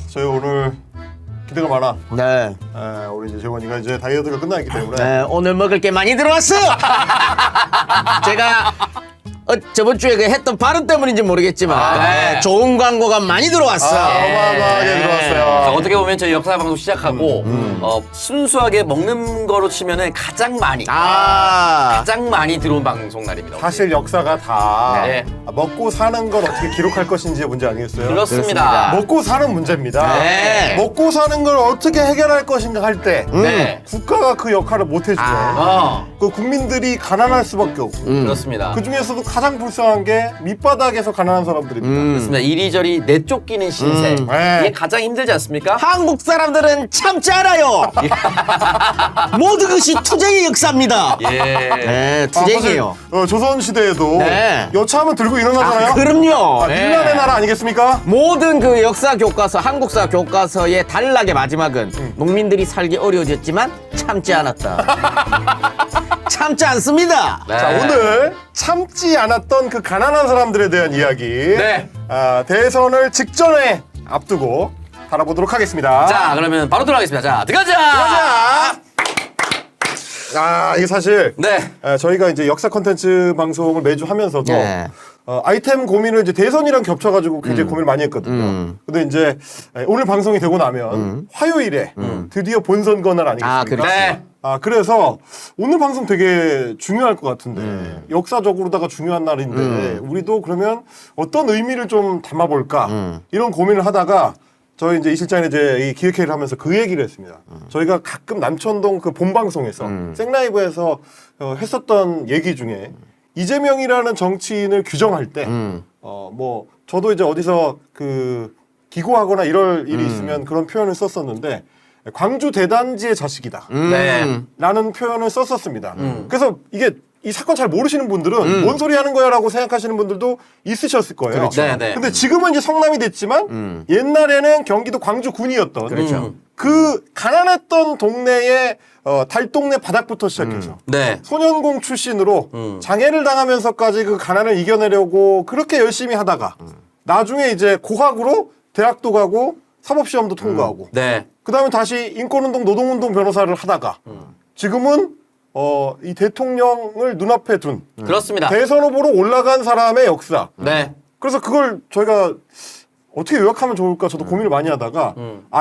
저희 오늘 기대가 많아. 네. 우리 이제 재원이가 이제 다이어트가 끝나있기 때문에. 네, 오늘 먹을 게 많이 들어왔어. 제가 저번 주에 그 했던 발언 때문인지 모르겠지만 네. 좋은 광고가 많이 들어왔어. 어마어마하게 들어왔어요. 자, 어떻게 보면 저희 역사 방송 시작하고 순수하게 먹는 거로 치면은 가장 많이 들어온 방송 날입니다. 사실 역사가 다 네. 먹고 사는 걸 어떻게 기록할 것인지의 문제 아니겠어요? 그렇습니다. 먹고 사는 문제입니다. 네. 먹고 사는 걸 어떻게 해결할 것인가 할 때 네. 국가가 그 역할을 못 해주죠. 그 국민들이 가난할 수밖에 없고 그렇습니다. 그 중에서도 가장 불쌍한 게 밑바닥에서 가난한 사람들입니다. 그렇습니다. 이리저리 내쫓기는 신세. 네. 이게 가장 힘들지 않습니까? 한국 사람들은 참지 않아요. 모든 것이 투쟁의 역사입니다. 예. 네, 투쟁이에요. 사실, 조선시대에도 네. 여차하면 들고 일어나잖아요. 그럼요. 밀란의 나라 아니겠습니까? 모든 그 역사 교과서, 한국사 교과서의 단락의 마지막은 농민들이 살기 어려워졌지만 참지 않았다. 참지 않습니다. 네. 자, 오늘 참지 않았던 그 가난한 사람들에 대한 이야기 네. 대선을 직전에 앞두고 다뤄보도록 하겠습니다. 자, 그러면 바로 들어가겠습니다. 자, 들어가자! 이게 사실 네. 저희가 이제 역사 콘텐츠 방송을 매주 하면서도 네. 아이템 고민을 이제 대선이랑 겹쳐가지고 굉장히 고민을 많이 했거든요. 근데 이제 오늘 방송이 되고 나면 화요일에 드디어 본선 건날 아니겠습니까? 그렇죠. 네. 그래서 오늘 방송 되게 중요할 것 같은데 역사적으로다가 중요한 날인데 우리도 그러면 어떤 의미를 좀 담아볼까 이런 고민을 하다가 저희 이제 이 실장이 이제 이 기획회의를 하면서 그 얘기를 했습니다. 저희가 가끔 남천동 그 본방송에서 생라이브에서 했었던 얘기 중에 이재명이라는 정치인을 규정할 때 뭐 저도 이제 어디서 그 기고하거나 이럴 일이 있으면 그런 표현을 썼었는데 광주 대단지의 자식이다. 네. 라는 표현을 썼었습니다. 그래서 이게 이 사건 잘 모르시는 분들은 뭔 소리 하는 거야 라고 생각하시는 분들도 있으셨을 거예요. 그렇죠. 네, 네. 근데 지금은 이제 성남이 됐지만 옛날에는 경기도 광주군이었던 그렇죠. 그 가난했던 동네의 달동네 바닥부터 시작해서 네. 소년공 출신으로 장애를 당하면서까지 그 가난을 이겨내려고 그렇게 열심히 하다가 나중에 이제 고학으로 대학도 가고 사법시험도 통과하고 네. 그 다음에 다시 인권운동, 노동운동 변호사를 하다가 지금은 이 대통령을 눈앞에 둔 그렇습니다. 대선 후보로 올라간 사람의 역사. 네. 그래서 그걸 저희가 어떻게 요약하면 좋을까 저도 고민을 많이 하다가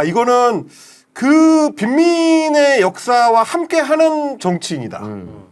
이거는 그 빈민의 역사와 함께하는 정치인이다.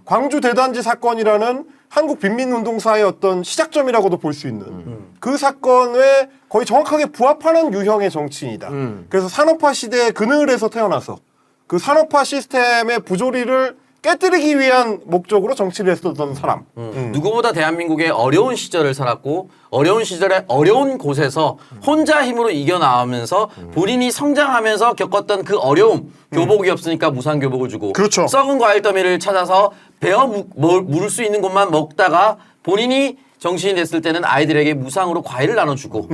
광주 대단지 사건이라는 한국 빈민운동사의 어떤 시작점이라고도 볼 수 있는 그 사건에 거의 정확하게 부합하는 유형의 정치인이다. 그래서 산업화 시대의 그늘에서 태어나서 그 산업화 시스템의 부조리를 깨뜨리기 위한 목적으로 정치를 했었던 사람. 누구보다 대한민국의 어려운 시절을 살았고 어려운 시절에 어려운 곳에서 혼자 힘으로 이겨나오면서 본인이 성장하면서 겪었던 그 어려움, 교복이 없으니까 무상교복을 주고 그렇죠. 썩은 과일 더미를 찾아서 베어 물을 수 있는 곳만 먹다가 본인이 정치인이 됐을 때는 아이들에게 무상으로 과일을 나눠주고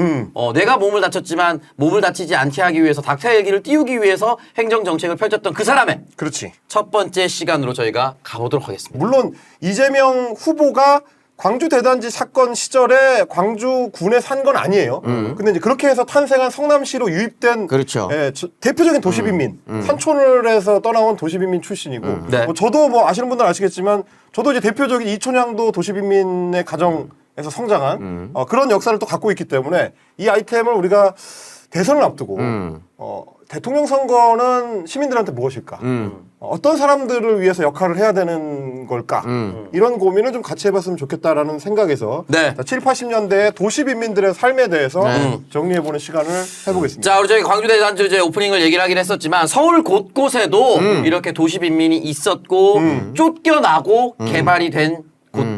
내가 몸을 다쳤지만 몸을 다치지 않게 하기 위해서 닥터 얘기를 띄우기 위해서 행정정책을 펼쳤던 그 사람의 그렇지. 첫 번째 시간으로 저희가 가보도록 하겠습니다. 물론 이재명 후보가 광주 대단지 사건 시절에 광주군에 산 건 아니에요. 근데 이제 그렇게 해서 탄생한 성남시로 유입된 그렇죠. 대표적인 도시빈민, 산촌을에서 떠나온 도시빈민 출신이고 네. 저도 뭐 아시는 분들 아시겠지만 저도 이제 대표적인 이촌향도 도시빈민의 가정에서 성장한 그런 역사를 또 갖고 있기 때문에 이 아이템을 우리가 대선을 앞두고 대통령 선거는 시민들한테 무엇일까? 어떤 사람들을 위해서 역할을 해야 되는 걸까? 이런 고민을 좀 같이 해봤으면 좋겠다라는 생각에서 네. 7, 80년대의 도시빈민들의 삶에 대해서 정리해보는 시간을 해보겠습니다. 자, 우리 저희 광주대단지 이제 오프닝을 얘기를 하긴 했었지만 서울 곳곳에도 이렇게 도시 빈민이 있었고 쫓겨나고 개발이 된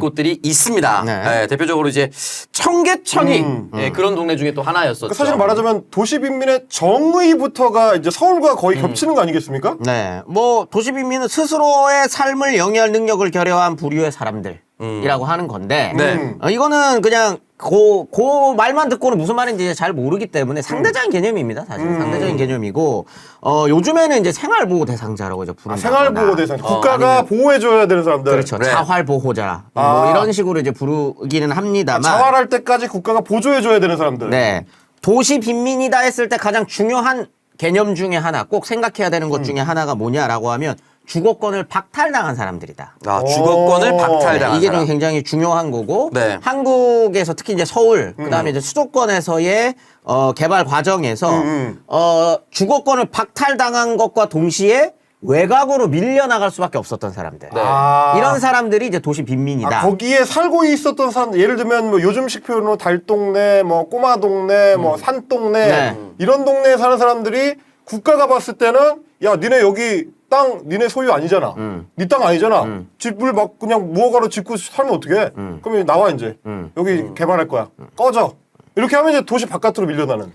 곳들이 있습니다. 네. 대표적으로 이제 청계천이 그런 동네 중에 또 하나였었죠. 사실 말하자면 도시빈민의 정의부터가 이제 서울과 거의 겹치는 거 아니겠습니까? 네, 뭐 도시빈민은 스스로의 삶을 영위할 능력을 결여한 부류의 사람들이라고 하는 건데 네. 이거는 그냥 그 말만 듣고는 무슨 말인지 잘 모르기 때문에 상대적인 개념입니다. 사실 상대적인 개념이고 요즘에는 이제 생활보호 대상자라고 이제 부른다. 생활보호 대상, 국가가 보호해줘야 되는 사람들. 그렇죠. 네. 자활보호자 뭐 이런 식으로 이제 부르기는 합니다만. 자활할 때까지 국가가 보조해줘야 되는 사람들. 네. 도시 빈민이다 했을 때 가장 중요한 개념 중에 하나, 꼭 생각해야 되는 것 중에 하나가 뭐냐라고 하면 주거권을 박탈당한 사람들이다. 아, 주거권을 오. 박탈당한 이게 사람. 좀 굉장히 중요한 거고 네. 한국에서 특히 이제 서울 그다음에 이제 수도권에서의 개발 과정에서 주거권을 박탈당한 것과 동시에 외곽으로 밀려나갈 수밖에 없었던 사람들. 네. 이런 사람들이 이제 도시 빈민이다. 거기에 살고 있었던 사람들, 예를 들면 뭐 요즘식 표현으로 달동네, 뭐 꼬마 동네, 뭐 산동네 네. 이런 동네에 사는 사람들이 국가가 봤을 때는 야 니네 여기 땅 니네 소유 아니잖아. 니 땅 아니잖아. 집을 막 그냥 무허가로 짓고 살면 어떡해? 그럼 이제 나와 이제 여기 개발할 거야. 꺼져. 이렇게 하면 이제 도시 바깥으로 밀려나는.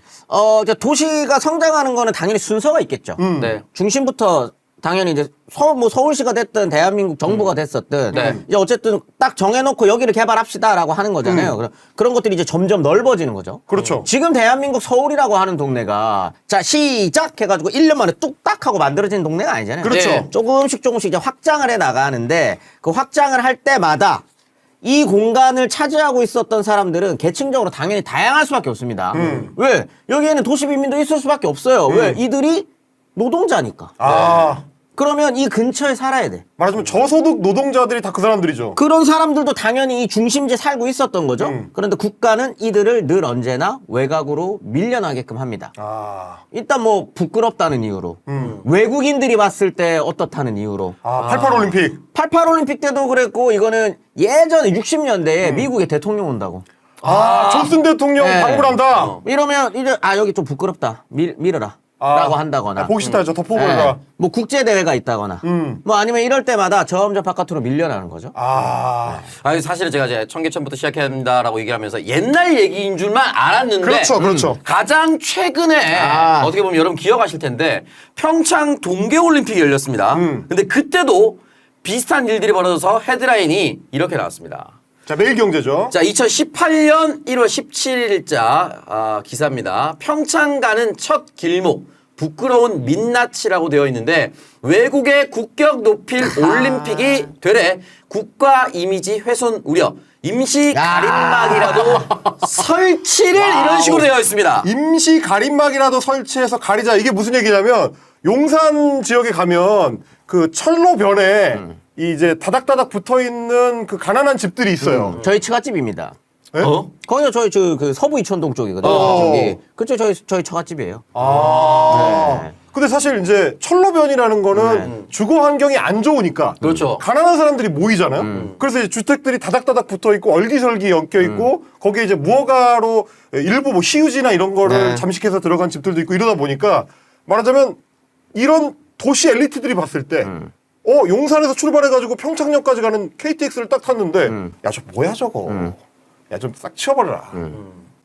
이제 도시가 성장하는 거는 당연히 순서가 있겠죠. 네. 중심부터 당연히 이제 서울시가 됐든 대한민국 정부가 됐었든 네. 이제 어쨌든 딱 정해놓고 여기를 개발합시다라고 하는 거잖아요. 그런 것들이 이제 점점 넓어지는 거죠. 그렇죠. 지금 대한민국 서울이라고 하는 동네가 자 시작 해가지고 1년 만에 뚝딱 하고 만들어진 동네가 아니잖아요. 그렇죠. 네. 조금씩 이제 확장을 해 나가는데 그 확장을 할 때마다 이 공간을 차지하고 있었던 사람들은 계층적으로 당연히 다양할 수밖에 없습니다. 왜? 여기에는 도시 빈민도 있을 수밖에 없어요. 왜? 이들이 노동자니까. 아 그러면 이 근처에 살아야 돼. 말하자면 저소득 노동자들이 다 그 사람들이죠. 그런 사람들도 당연히 이 중심지에 살고 있었던 거죠. 그런데 국가는 이들을 늘 언제나 외곽으로 밀려나게끔 합니다. 아 일단 뭐 부끄럽다는 이유로 외국인들이 봤을 때 어떻다는 이유로 88 올림픽. 88 올림픽 때도 그랬고 이거는 예전에 60년대에 미국에 대통령 온다고. 존슨 대통령 네. 방문한다. 이러면 이제 여기 좀 부끄럽다. 밀어라. 라고 한다거나. 보기 싫다. 저 덮어버려라. 네. 뭐 국제 대회가 있다거나. 뭐 아니면 이럴 때마다 점점 바깥으로 밀려나는 거죠. 아니 사실은 제가 이제 청계천부터 시작해야 된다라고 얘기를 하면서 옛날 얘기인 줄만 알았는데 그렇죠, 그렇죠. 가장 최근에 어떻게 보면 여러분 기억하실 텐데 평창 동계올림픽이 열렸습니다. 근데 그때도 비슷한 일들이 벌어져서 헤드라인이 이렇게 나왔습니다. 자 매일경제죠. 자, 2018년 1월 17일자 기사입니다. 평창 가는 첫 길목 부끄러운 민낯이라고 되어 있는데 외국의 국격 높일 올림픽이 되래 국가 이미지 훼손 우려 임시 가림막이라도 설치를 이런 식으로 되어 있습니다. 임시 가림막이라도 설치해서 가리자. 이게 무슨 얘기냐면 용산 지역에 가면 그 철로변에 이제 다닥다닥 붙어 있는 그 가난한 집들이 있어요. 저희 처갓집입니다. 네? 거기가 저희 그 서부 이촌동 쪽이거든요. 저기. 그쵸, 저희 처갓집이에요. 네. 근데 사실 이제 철로변이라는 거는 주거 환경이 안 좋으니까 그렇죠. 가난한 사람들이 모이잖아요. 그래서 이제 주택들이 다닥다닥 붙어 있고 얼기설기 엮여 있고 거기에 이제 무허가로 일부 뭐 희유지나 이런 거를 네. 잠식해서 들어간 집들도 있고 이러다 보니까 말하자면 이런 도시 엘리트들이 봤을 때 용산에서 출발해가지고 평창역까지 가는 KTX를 딱 탔는데 야 저 뭐야 저거 야 좀 싹 치워버려라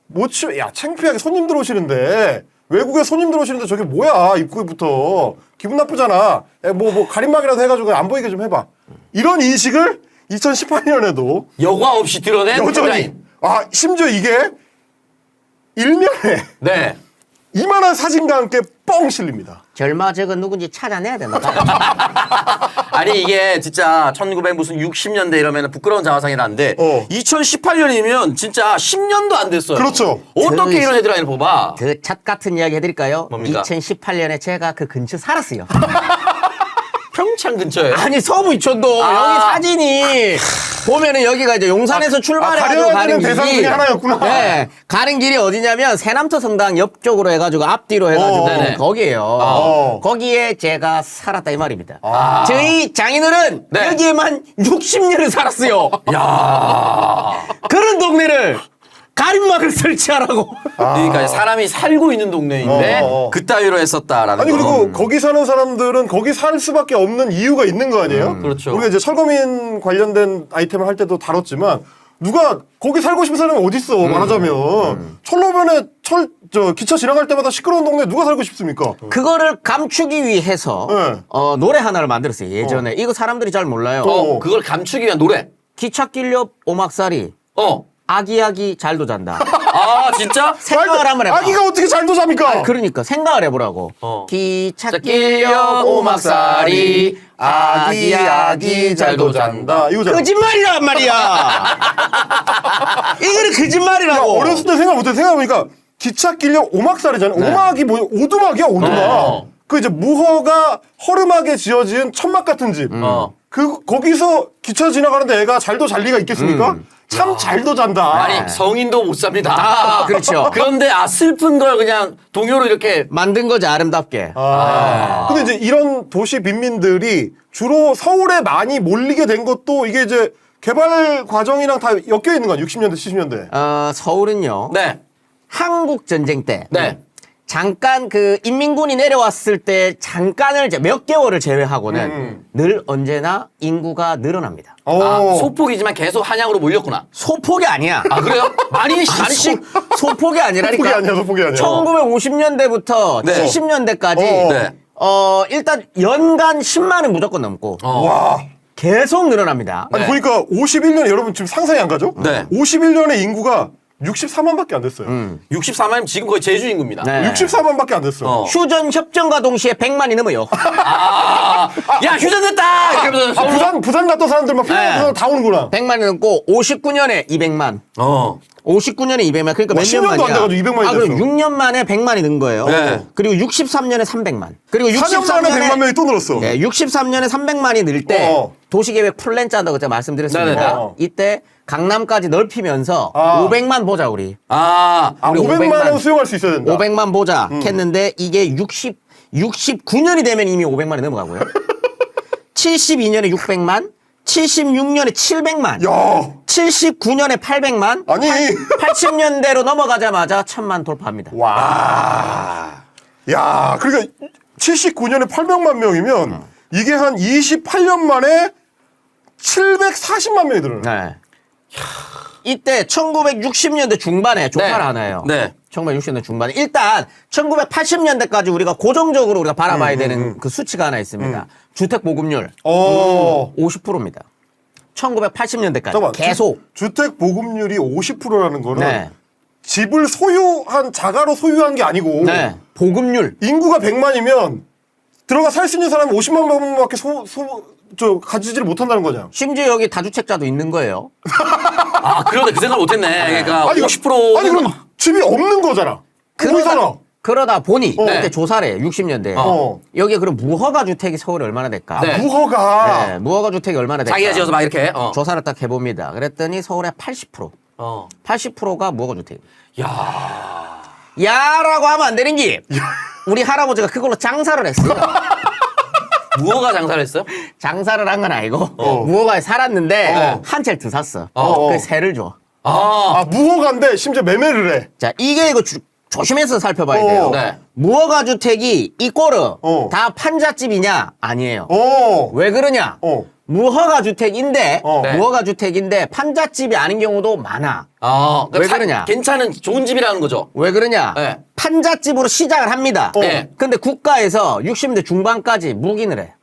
못 치워 야 창피하게 손님들 오시는데 외국에 손님들 오시는데 저게 뭐야 입구부터 기분 나쁘잖아 야, 뭐 가림막이라도 해가지고 안 보이게 좀 해봐 이런 인식을 2018년에도 여과 없이 드러낸 여전히 헤드라인. 심지어 이게 일면에 네. 이만한 사진과 함께 뻥 실립니다. 절마적은 누군지 찾아내야 된다. 아니 이게 진짜 1900 무슨 60년대 이러면 부끄러운 자화상이라는데 2018년이면 진짜 10년도 안 됐어요. 그렇죠. 어떻게 이런 헤드라인을 뽑아? 그 찻 같은 이야기 해드릴까요? 뭡니까? 2018년에 제가 그 근처 살았어요. 평창 근처에. 아니 서부 이촌동 여기 사진이 보면은 여기가 이제 용산에서 출발해가지고 가려야 가는 되는 대상 길이 중에 하나였구나. 네, 가는 길이 어디냐면 새남터 성당 옆쪽으로 해가지고 앞뒤로 해가지고 네네. 거기에요. 거기에 제가 살았다 이 말입니다. 저희 장인어른 네. 여기에만 60년을 살았어요. 야. 그런 동네를 가림막을 설치하라고. 그러니까 사람이 살고 있는 동네인데 그따위로 했었다라는 아니 거. 그리고 거기 사는 사람들은 거기 살 수밖에 없는 이유가 있는 거 아니에요? 그렇죠. 우리가 이제 철거민 관련된 아이템을 할 때도 다뤘지만 누가 거기 살고 싶은 사람이 어디 있어 말하자면 철로변에 기차 지나갈 때마다 시끄러운 동네 누가 살고 싶습니까? 그거를 감추기 위해서 네. 노래 하나를 만들었어요. 예전에 이거 사람들이 잘 몰라요. 그걸 감추기 위한 노래. 기찻길 옆 오막살이 아기아기 잘도 잔다. 아 진짜? 생각을 한번 해봐. 아기가 어떻게 잘도 잡니까? 그러니까 생각을 해보라고. 기찻길 옆 옆 오막살이 아기 잘도 잔다. 이거잖아. 거짓말이란 말이야. 이거는 야, 거짓말이라고. 어렸을 때 생각 못해. 생각해보니까 기찻길역 오막살이잖아요. 오막이 뭐 오두막이야, 오두막. 그 이제 무허가 허름하게 지어진 천막 같은 집. 거기서 기차 지나가는데 애가 잘도 잘 리가 있겠습니까? 참 잘도 잔다. 아니 성인도 못 삽니다. 아, 그렇죠. 그런데 슬픈 걸 그냥 동요로 이렇게 만든 거지, 아름답게. 근데 이제 이런 도시 빈민들이 주로 서울에 많이 몰리게 된 것도 이게 이제 개발 과정이랑 다 엮여 있는 거야. 60년대, 70년대. 서울은요. 네. 한국 전쟁 때. 네. 잠깐 그 인민군이 내려왔을 때 잠깐을 이제 몇 개월을 제외하고는 늘 언제나 인구가 늘어납니다. 소폭이지만 계속 한양으로 몰렸구나. 소폭이 아니야. 아 그래요? 많이씩 소폭이 아니라니까. 소폭이 아니야, 소폭이 아니야. 1950년대부터 네. 70년대까지 네. 일단 연간 10만은 무조건 넘고 와. 계속 늘어납니다. 아니, 네. 보니까 51년에 여러분 지금 상상이 안 가죠? 네. 51년에 인구가 64만밖에 안 됐어요. 64만 지금 거의 제주 인구입니다. 네. 64만밖에 안 됐어. 휴전 협정과 동시에 100만이 넘어요. 야 휴전됐다. 이러면서 부산 갔던 사람들 막 평양 다 오는구나. 100만이 넘고 59년에 200만. 59년에 200만. 그러니까 몇 10년도 년 만이야? 안 돼가지고 200만이 아, 그럼 됐어. 6년 만에 100만이 는 거예요. 네. 그리고 63년에 300만. 그리고 4년 만에 100만 명이 또 늘었어. 네, 63년에 300만이 늘 때 도시계획 플랜 짠다고 제가 말씀드렸습니다. 네네네. 이때 강남까지 넓히면서 아. 500만 보자 우리. 네. 우리 500만 원 수용할 수 있어야 된다. 500만 보자 했는데 이게 69년이 되면 이미 500만이 넘어가고요. 72년에 600만, 76년에 700만, 야, 79년에 800만, 아니. 80년대로 넘어가자마자 1000만 돌파합니다. 와. 야, 그러니까 79년에 800만 명이면 이게 한 28년 만에 740만 명이 늘어요. 네. 이때 1960년대 중반에 조사를 하나요. 네. 1960년대 중반에 일단 1980년대까지 우리가 고정적으로 우리가 바라봐야 되는 그 수치가 하나 있습니다. 주택 보급률 50%입니다. 1980년대까지 잠깐만. 계속. 주택 보급률이 50%라는 거는 네. 집을 자가로 소유한 게 아니고 네. 보급률. 인구가 100만이면 들어가 살 수 있는 사람이 50만 명밖에 가지지를 못한다는 거냐. 심지어 여기 다주택자도 있는 거예요. 그러네 그 생각 못했네. 그러니까 아니, 50%. 아니 그럼 집이 없는 거잖아. 그러다 보니 어. 그때 조사를 해 60년대에 여기에 그럼 무허가 주택이 서울에 얼마나 될까? 네. 무허가. 네, 무허가 주택이 얼마나 될까? 자기가 지어서 막 이렇게. 조사를 딱 해봅니다. 그랬더니 서울의 80%. 80%가 무허가 주택. 야라고 하면 안 되는 게 우리 할아버지가 그걸로 장사를 했어요. 무허가 장사를 했어요? 장사를 한 건 아니고 무허가에 살았는데 한 채를 더 샀어. 그 세를 줘. 무허가인데 심지어 매매를 해. 자, 이게 이거 조심해서 살펴봐야 돼요. 네. 무허가 주택이 이 꼴은 어. 다 판잣집이냐? 아니에요. 어. 왜 그러냐? 무허가 주택인데 네. 무허가 주택인데 판잣집이 아닌 경우도 많아. 그러니까 왜 그러냐? 괜찮은 좋은 집이라는 거죠. 왜 그러냐? 네. 판잣집으로 시작을 합니다. 네. 근데 국가에서 60대 중반까지 묵인을 해.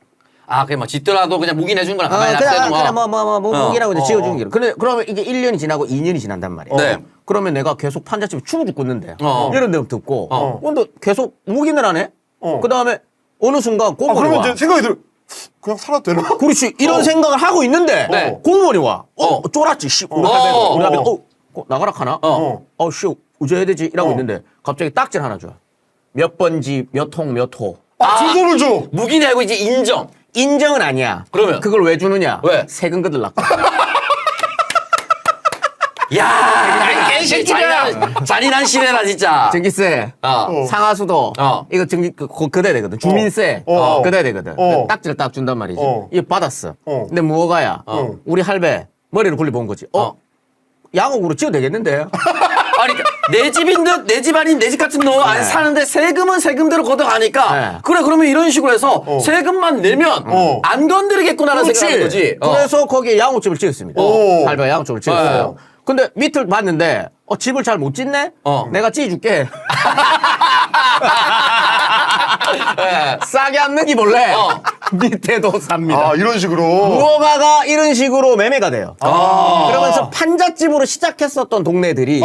그냥 뭐 짓더라도 그냥 묵인해준 거랑 가만히 그냥 놔두는 거. 묵이라고 이제 지어주는 게. 근데 그러면 이게 1년이 지나고 2년이 지난단 말이야. 네. 그러면 내가 계속 판잣집에 죽어 죽고 있는데 이런 데 듣고 근데 계속 묵인을 하네. 그 다음에 어느 순간 공무원이 그러면 와. 이제 생각이 들어. 그냥 살아도 되나? 그렇지. 이런 생각을 하고 있는데 네. 공무원이 와. 쫄았지. 씨. 우리 할배가. 우리 할배가 나가라 하나? 씨. 어째 해야 되지? 이러고 있는데 갑자기 딱지를 하나 줘. 몇 번지 몇 통 몇 호. 주소를 줘. 묵인이 아니고 이제 인정. 인정은 아니야. 그러면? 그걸 왜 주느냐? 왜? 세금 거들라고. 야, 개새끼들아. 잔인한 시대다 진짜. 전기세, 어. 상하수도, 이거 그대야 되거든. 주민세, 그대야 되거든. 그 딱지를 딱 준단 말이지. 이거 받았어. 근데 무허가야. 우리 할배 머리를 굴려본 거지. 양옥으로 지어도 되겠는데? 아니 그러니까 내 집인 듯 내 집 아닌 내 집 같은 너 안 사는데 세금은 세금대로 걷어가니까 네. 그래 그러면 이런 식으로 해서 세금만 내면 안 건드리겠구나라는 생각하는 거지. 그래서 거기에 양옥집을 지었습니다. 할배가 양옥집을 지었어요. 근데 밑을 봤는데 집을 잘 못 짓네? 내가 지어줄게. 싸게 안 내기 몰래 밑에도 삽니다. 이런 식으로. 무허가가 이런 식으로 매매가 돼요. 그러면서 판잣집으로 시작했었던 동네들이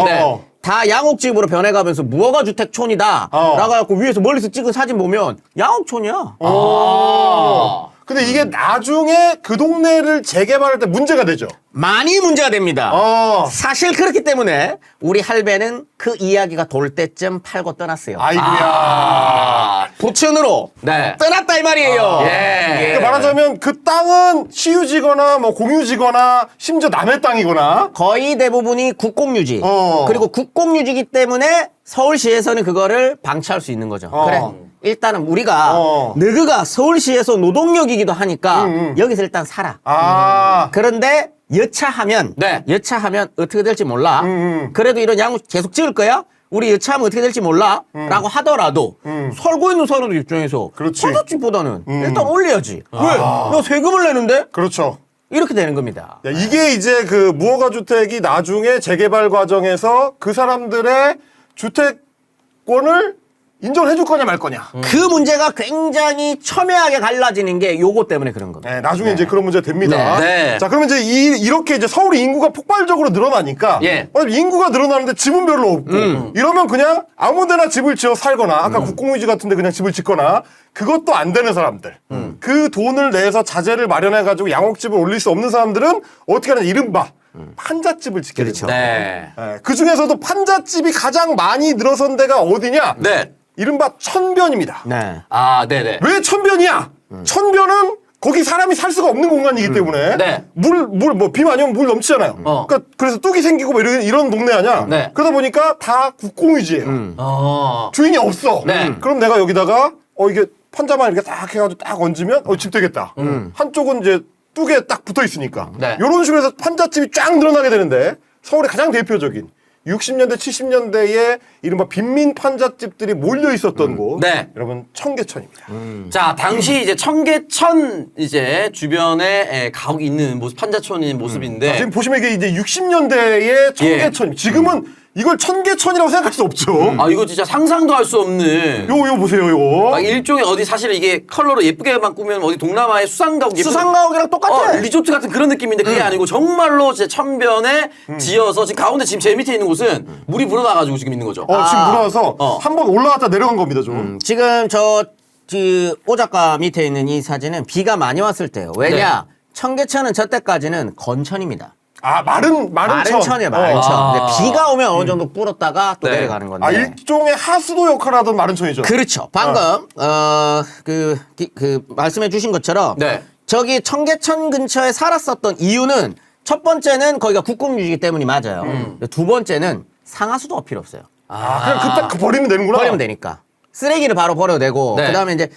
다 양옥집으로 변해가면서 무허가 주택촌이다 라고 해갖고 위에서 멀리서 찍은 사진 보면 양옥촌이야. 근데 이게 나중에 그 동네를 재개발할 때 문제가 되죠. 많이 문제가 됩니다. 어. 사실 그렇기 때문에 우리 할배는 그 이야기가 돌 때쯤 팔고 떠났어요. 아이고야. 부천으로 네. 떠났다 이 말이에요. 예. 그러니까 말하자면 그 땅은 시유지거나 뭐 공유지거나 심지어 남의 땅이거나 거의 대부분이 국공유지. 어. 그리고 국공유지기 때문에 서울시에서는 그거를 방치할 수 있는 거죠. 그래. 일단은 우리가 너희가 서울시에서 노동력이기도 하니까 여기서 일단 살아. 아. 그런데 여차하면 네. 여차하면 어떻게 될지 몰라. 그래도 이런 양국 계속 지을 거야? 우리 여차하면 어떻게 될지 몰라. 라고 하더라도 살고 있는 사람들 입장에서 그렇지. 판잣집보다는 일단 올려야지. 왜? 너 세금을 내는데? 그렇죠. 이렇게 되는 겁니다. 야, 이게 이제 그 무허가 주택이 나중에 재개발 과정에서 그 사람들의 주택권을 인정을 해줄 거냐 말 거냐. 그 문제가 굉장히 첨예하게 갈라지는 게 요거 때문에 그런 겁니다. 네, 나중에 이제 그런 문제 됩니다. 네. 자, 그러면 이제 이렇게 이제 서울의 인구가 폭발적으로 늘어나니까 예. 인구가 늘어나는데 집은 별로 없고 이러면 그냥 아무데나 집을 지어 살거나 아까 국공유지 같은데 그냥 집을 짓거나 그것도 안 되는 사람들. 그 돈을 내서 자재를 마련해 가지고 양옥집을 올릴 수 없는 사람들은 어떻게 하냐 이른바 판잣집을 짓게 되죠. 네. 그 중에서도 판잣집이 가장 많이 늘어선 데가 어디냐? 네. 이른바 천변입니다. 네. 아, 네네. 왜 천변이야? 천변은 거기 사람이 살 수가 없는 공간이기 때문에 네. 비 많이 오면 물 넘치잖아요. 그러니까 그래서 뚝이 생기고 뭐 이런 동네 아니야. 네. 그러다 보니까 다 국공유지예요. 주인이 없어. 네. 그럼 내가 여기다가 이게 판자만 이렇게 딱 해가지고 딱 얹으면 집 되겠다. 한쪽은 이제 뚝에 딱 붙어 있으니까. 네. 이런 식으로 해서 판잣집이 쫙 늘어나게 되는데 서울의 가장 대표적인 60년대, 70년대에 이른바 빈민 판잣집들이 몰려 있었던 곳. 네. 여러분, 청계천입니다. 자, 당시 이제 청계천 이제 주변에 가옥이 있는 모습, 판자촌인 모습인데. 지금 보시면 이게 이제 60년대의 청계천입니다. 지금은 이걸 청계천이라고 생각할 수 없죠. 아, 이거 진짜 상상도 할 수 없는. 요 보세요, 요. 아, 일종의 어디 사실 이게 컬러로 예쁘게만 꾸면 어디 동남아의 수상가옥 예쁜- 수상가옥이랑 똑같아. 리조트 같은 그런 느낌인데 그게 아니고 정말로 진짜 천변에 지어서 지금 가운데 지금 제 밑에 있는 곳은 물이 불어나가지고 지금 있는 거죠. 지금 물어와서 한번 올라갔다 내려간 겁니다, 좀. 지금 오 작가 밑에 있는 이 사진은 비가 많이 왔을 때요. 왜냐? 청계천은 저때까지는 건천입니다. 마른 마른천이에요, 마른천. 근데 비가 오면 어느 정도 불었다가 또 네. 내려가는 건데. 일종의 하수도 역할을 하던 마른천이죠. 그렇죠. 방금 말씀해 주신 것처럼 네. 저기 청계천 근처에 살았었던 이유는 첫 번째는 거기가 국공유지이기 때문이 맞아요. 근데 두 번째는 상하수도가 필요 없어요. 그냥 그딱 버리면 되는구나. 버리면 되니까. 쓰레기를 바로 버려도 되고 네. 그다음에 이제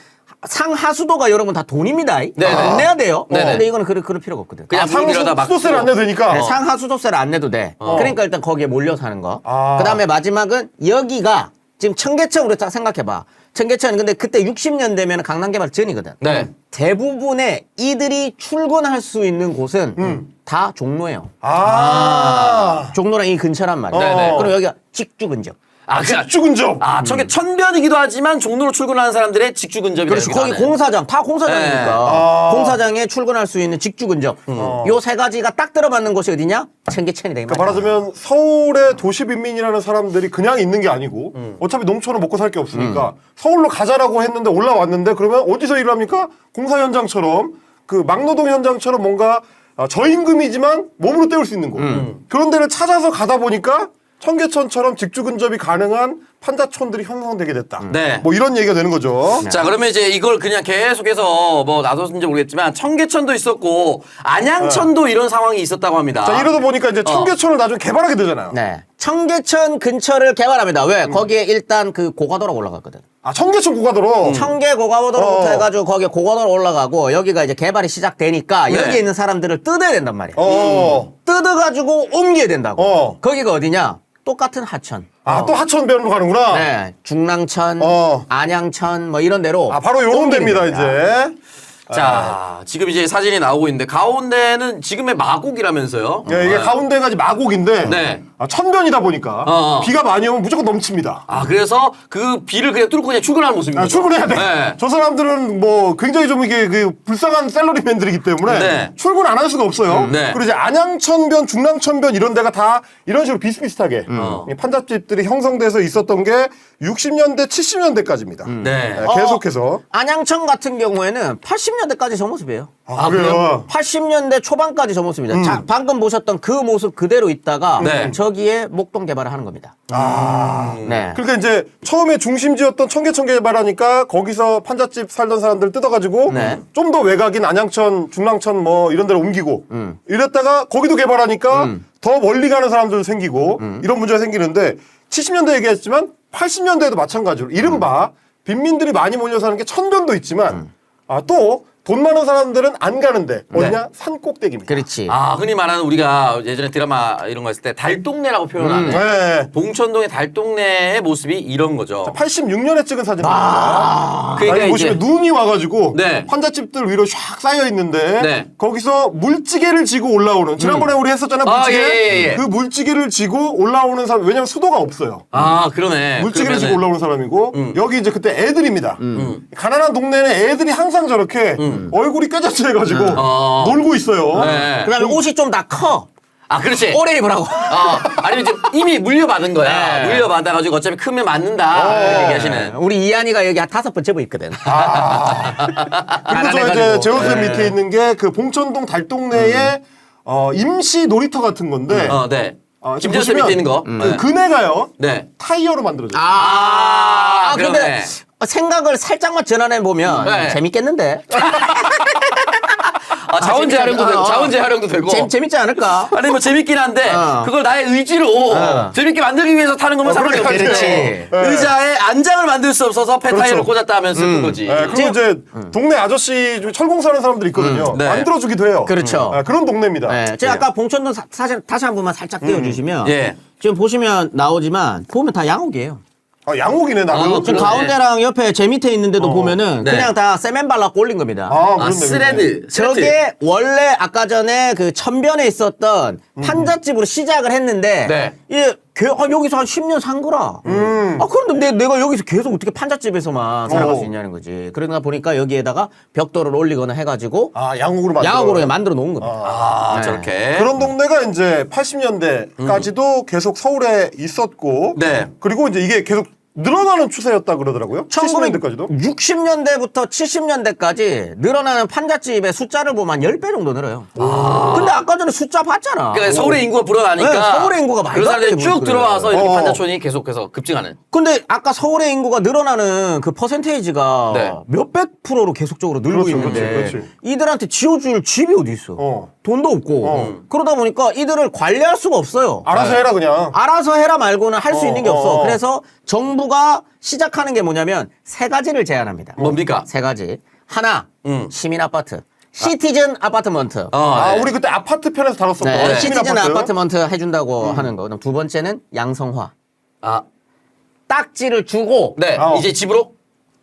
상하수도가 여러분 다 돈입니다. 네. 안 내야 돼요. 네. 근데 이거는 그럴 필요가 없거든. 그냥 물이라다 막 수도세를 안 내도 되니까. 네, 상하수도세를 안 내도 돼. 그러니까 일단 거기에 몰려 사는 거. 아. 그다음에 마지막은 여기가 지금 청계천 우리 딱 생각해봐. 청계천 근데 그때 60년대면 강남개발 전이거든. 네. 대부분의 이들이 출근할 수 있는 곳은 다 종로예요. 종로랑 이 근처란 말이야. 네네. 그럼 여기가 직주 근접. 직주근접. 천변이기도 하지만 종로로 출근하는 사람들의 직주 근접이 그렇지. 거기 공사장, 다 공사장이니까. 공사장에 출근할 수 있는 직주 근접. 요 세 가지가 딱 들어맞는 곳이 어디냐? 청계천이다. 이 그러니까 말이야. 말하자면 서울의 도시 빈민이라는 사람들이 그냥 있는 게 아니고 어차피 농촌은 먹고 살 게 없으니까 서울로 가자라고 했는데 올라왔는데 그러면 어디서 일을 합니까? 공사 현장처럼 그 막노동 현장처럼 뭔가 저임금이지만 몸으로 때울 수 있는 곳. 그런 데를 찾아서 가다 보니까 청계천처럼 직주 근접이 가능한 판자촌들이 형성되게 됐다. 네. 뭐 이런 얘기가 되는 거죠. 자, 그러면 이제 이걸 그냥 계속해서 뭐 나섰는지 모르겠지만 청계천도 있었고 안양천도 이런 상황이 있었다고 합니다. 자, 이러다 보니까 이제 청계천을 나중에 개발하게 되잖아요. 네. 청계천 근처를 개발합니다. 왜? 거기에 일단 그 고가도로가 올라갔거든. 청계천 고가도로. 청계 고가도로부터 해가지고 거기에 고가도로 올라가고 여기가 이제 개발이 시작되니까 네. 여기에 있는 사람들을 뜯어야 된단 말이야. 어. 뜯어가지고 옮겨야 된다고. 어. 거기가 어디냐? 똑같은 하천. 또 하천변으로 가는구나. 네. 중랑천, 안양천 뭐 이런 데로. 바로 요런 옮기는 데입니다, 겁니다. 이제. 자, 지금 이제 사진이 나오고 있는데 가운데는 지금의 마곡이라면서요. 이게 가운데가 이제 마곡인데. 네. 천변이다 보니까 비가 많이 오면 무조건 넘칩니다. 아, 그래서 그 비를 그냥 뚫고 그냥 출근하는 모습입니다. 출근해야 돼. 네. 저 사람들은 뭐 굉장히 좀 이게 그 불쌍한 샐러리맨들이기 때문에 네. 출근 안 할 수가 없어요. 네. 그리고 이제 안양천변, 중랑천변 이런 데가 다 이런 식으로 비슷비슷하게 이 판잣집들이 형성돼서 있었던 게 60년대, 70년대까지입니다. 네. 계속해서. 안양천 같은 경우에는 80년대까지 저 모습이에요. 그래요? 80년대 초반까지 저 모습입니다. 자, 방금 보셨던 그 모습 그대로 있다가 네. 저기에 목동 개발을 하는 겁니다. 네. 그러니까 이제 처음에 중심지였던 청계천 개발하니까 거기서 판잣집 살던 사람들 뜯어가지고 네. 좀 더 외곽인 안양천, 중랑천 뭐 이런 데로 옮기고 이랬다가 거기도 개발하니까 더 멀리 가는 사람들 생기고 이런 문제가 생기는데 70년대 얘기했지만 80년대에도 마찬가지로 이른바 빈민들이 많이 몰려 사는 게 천변도 있지만 또 돈 많은 사람들은 안 가는데 어디냐? 산 꼭대기입니다. 그렇지. 아, 흔히 말하는 우리가 예전에 드라마 이런 거 했을 때 달동네라고 표현하는 네. 봉천동의 달동네의 모습이 이런 거죠. 86년에 찍은 사진입니다. 그러니까 아니, 보시면 이제 눈이 와가지고 네. 판잣집들 위로 샥 쌓여 있는데 네. 거기서 물찌개를 지고 올라오는 지난번에 우리 했었잖아요 물찌개 예. 그 물찌개를 지고 올라오는 사람 왜냐면 수도가 없어요. 아, 그러네. 물찌개를 그러면은- 지고 올라오는 사람이고 여기 이제 그때 애들입니다. 가난한 동네는 애들이 항상 저렇게 얼굴이 꾀잔질해가지고 놀고 있어요. 네. 그다음에 옷이 좀 다 커. 아, 그렇지. 오래 입으라고. 아니면 이제 이미 물려받은 거야. 네. 물려받아가지고 어차피 크면 맞는다. 이렇게 얘기하시는. 우리 이한이가 여기 한 5번 접어 있거든. 그리고 저 이제 제호쌤 밑에 있는 게 그 봉천동 달동네의 임시 놀이터 같은 건데 네. 지금 김재현 쌤 밑에 있는 거. 그 그네가요 네. 타이어로 만들어져요. 근데 그러네. 생각을 살짝만 전환해 보면 네. 재밌겠는데? 자원제 활용도 되고, 자원제 활용도 되고. 재밌지 않을까? 아니, 뭐 재밌긴 한데, 그걸 나의 의지로 재밌게 만들기 위해서 타는 거면 상관이 그렇지. 없겠지. 그렇지. 의자에 안장을 만들 수 없어서 폐타이를 꽂았다 하면 슬픈 거지. 네, 그리고 이제 동네 아저씨 중에 철공사하는 사람들 있거든요. 네. 만들어주기도 해요. 그렇죠. 그런 동네입니다. 네, 제가 아까 봉천동 사진 다시 한 번만 살짝 띄워주시면 예. 지금 보시면 나오지만 보면 다 양옥이에요. 양옥이네 나무. 지금 그러네. 가운데랑 옆에 제 밑에 있는데도 보면은 네. 그냥 다 세멘 발라고 올린 겁니다. 그렇네, 스레드. 저게 원래 아까 전에 그 천변에 있었던 판잣집으로 시작을 했는데 네. 여기서 한 10년 산 거라. 그런데 내가 여기서 계속 어떻게 판잣집에서만 살아갈 수 있냐는 거지. 그러다 보니까 여기에다가 벽돌을 올리거나 해가지고 양옥으로 만들어. 양옥으로 그냥 만들어 놓은 겁니다. 네. 저렇게. 그런 동네가 이제 80년대까지도 계속 서울에 있었고, 네. 그리고 이제 이게 계속 늘어나는 추세였다 그러더라고요. 70년대까지도. 60년대부터 70년대까지 늘어나는 판잣집의 숫자를 보면 한 10배 정도 늘어요. 근데 아까 전에 숫자 봤잖아. 그러니까 서울의 인구가 불어나니까. 네, 서울의 인구가 많이 그런 사람들이 쭉 바뀌어버렸어요. 들어와서 이렇게 어. 판자촌이 계속해서 급증하는. 근데 아까 서울의 인구가 늘어나는 그 퍼센테이지가 네. 몇백 프로로 계속적으로 늘고 그렇죠, 있는데 그렇지, 그렇지. 이들한테 지어줄 집이 어디 있어? 돈도 없고 그러다 보니까 이들을 관리할 수가 없어요. 알아서 해라 그냥. 알아서 해라 말고는 할 수 있는 게 없어. 어. 그래서 정부가 시작하는 게 뭐냐면 세 가지를 제안합니다. 뭡니까? 세 가지. 하나, 시민 아파트. 시티즌 아파트먼트. 네. 우리 그때 아파트 편에서 다뤘었던 네, 시민 시티즌 아파트. 아파트먼트 해준다고 하는 거. 그럼 두 번째는 양성화. 아, 딱지를 주고 네. 이제 집으로?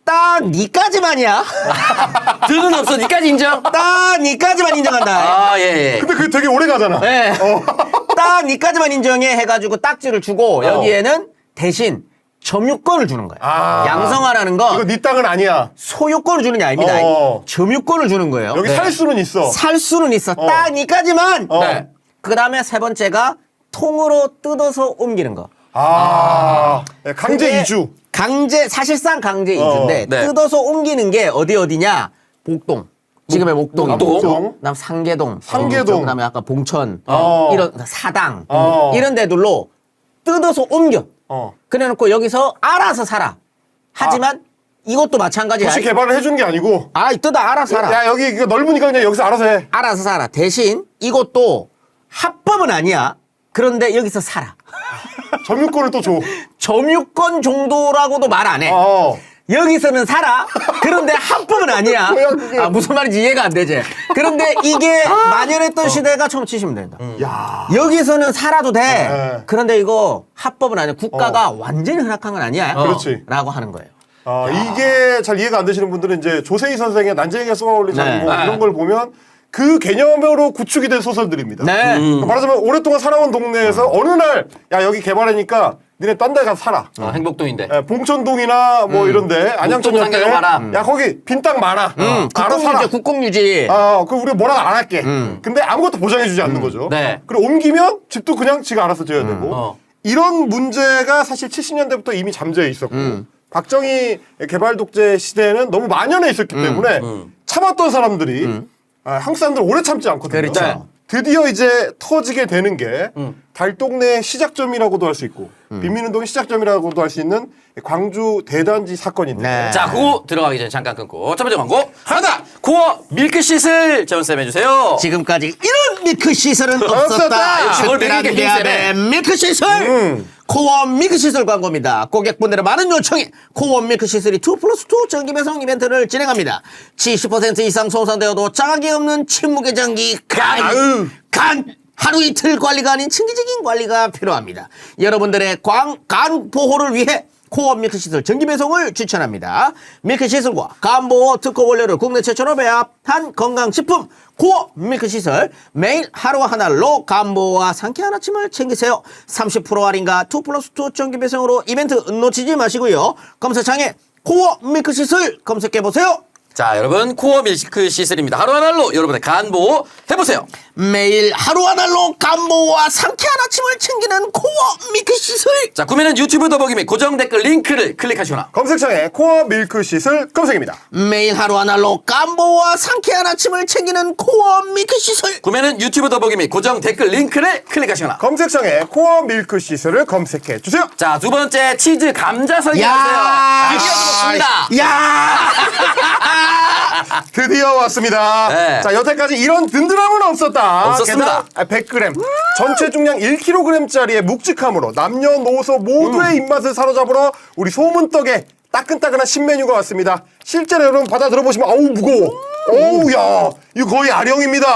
딱 니까지만이야. 드는 없어. 니까지 인정? 딱 니까지만 인정한다. 아, 예. 근데 그게 되게 오래 가잖아. 네. 딱 니까지만 인정해 해가지고 딱지를 주고 여기에는 대신 점유권을 주는 거야. 양성화라는 이거 거 네 땅은 아니야. 소유권을 주는 게 아닙니다. 어. 점유권을 주는 거예요. 여기 네. 살 수는 있어. 살 수는 있어. 딱 니까지만. 네. 그 다음에 세 번째가 통으로 뜯어서 옮기는 거. 네, 강제 그게 이주. 사실상 강제 이주인데 네. 뜯어서 옮기는 게 어디냐? 복동. 지금의 목동이 목동. 그다음 상계동, 그다음에 아까 봉천, 이런 사당 이런 데들로 뜯어서 옮겨. 그래놓고 여기서 알아서 살아. 하지만 이것도 마찬가지야. 도시 개발을 해준 게 아니고. 뜯어 알아서 살아. 야 여기 이거 넓으니까 그냥 여기서 알아서 해. 알아서 살아. 대신 이것도 합법은 아니야. 그런데 여기서 살아. 점유권을 또 줘. 점유권 정도라고도 말 안 해. 여기서는 살아. 그런데 합법은 아니야. 뭐야, 그게. 무슨 말인지 이해가 안 되지. 그런데 이게 만연했던 시대가 처음 치시면 된다. 야. 여기서는 살아도 돼. 네. 그런데 이거 합법은 아니야. 국가가 완전히 허락한 건 아니야. 그렇지. 라고 하는 거예요. 이게 잘 이해가 안 되시는 분들은 이제 조세희 선생의 난쟁이가 쏘아올린 네. 장고 이런 걸 보면 그 개념으로 구축이 된 소설들입니다. 네. 말하자면 오랫동안 살아온 동네에서 어느 날 야 여기 개발하니까 니네 딴 데 가서 살아. 행복동인데. 예, 봉천동이나 뭐 이런데 안양천 옆에 상가가 많아. 야 거기 빈 땅 많아. 알아 살아. 국공유지. 그 우리 뭐라 안 할게. 근데 아무것도 보장해주지 않는 거죠. 네. 그리고 옮기면 집도 그냥 지가 알아서 지어야 되고 어. 이런 문제가 사실 70년대부터 이미 잠재해 있었고 박정희 개발 독재 시대에는 너무 만연해 있었기 때문에 참았던 사람들이 한국 사람들 오래 참지 않거든요. 그렇죠. 네. 드디어 이제 터지게 되는 게 달동네 시작점이라고도 할 수 있고 빈민운동의 시작점이라고도 할 수 있는 광주 대단지 사건인데 네. 자, 그거 들어가기 전에 잠깐 끊고 첫 번째 광고 하나 코어 밀크시슬 전쌤 해주세요. 지금까지 이런 밀크 시설은 없었다. 없었다. 역시 그걸 특별한 밀크 대안의 힘세네. 밀크 시설. 코어 밀크 시설 광고입니다. 고객분들의 많은 요청에 코어 밀크 시설이 2+2 전기 배송 이벤트를 진행합니다. 70% 이상 손상되어도 자각이 없는 침묵의 전기 간 하루 이틀 관리가 아닌 층기적인 관리가 필요합니다. 여러분들의 간 보호를 위해 코어 밀크시설 전기배송을 추천합니다. 밀크시설과 간보호 특허 원료를 국내 최초로 배합한 건강식품 코어 밀크시설 매일 하루 하나로 간보호와 상쾌한 아침을 챙기세요. 30% 할인과 2+2 전기배송으로 이벤트 놓치지 마시고요. 검색창에 코어 밀크시설 검색해보세요. 자, 여러분 코어 밀크시슬입니다. 하루 하나로 여러분의 간 보호 해보세요. 매일 하루 하나로 간보호와 상쾌한 아침을 챙기는 코어 밀크시설. 자, 구매는 유튜브 더보기에 고정 댓글 링크를 클릭하시거나 검색창에 코어 밀크 시슬 검색입니다. 매일 하루 하나로 간보호와 상쾌한 아침을 챙기는 코어 밀크시설. 구매는 유튜브 더보기 고정 댓글 링크를 클릭하시거나 검색창에 코어 밀크 시슬을 검색해 주세요. 자, 두 번째 치즈 감자 설기 야, 하세요. 드디어 먹습니다. 야! 드디어 왔습니다. 네. 자, 여태까지 이런 든든함은 없었다. 없었습니다. 게다가 100g, 전체 중량 1kg짜리의 묵직함으로 남녀노소 모두의 입맛을 사로잡으러 우리 소문떡에 따끈따끈한 신메뉴가 왔습니다. 실제로 여러분 받아 들어보시면 아우 무거워. 어우 야 이거 거의 아령입니다.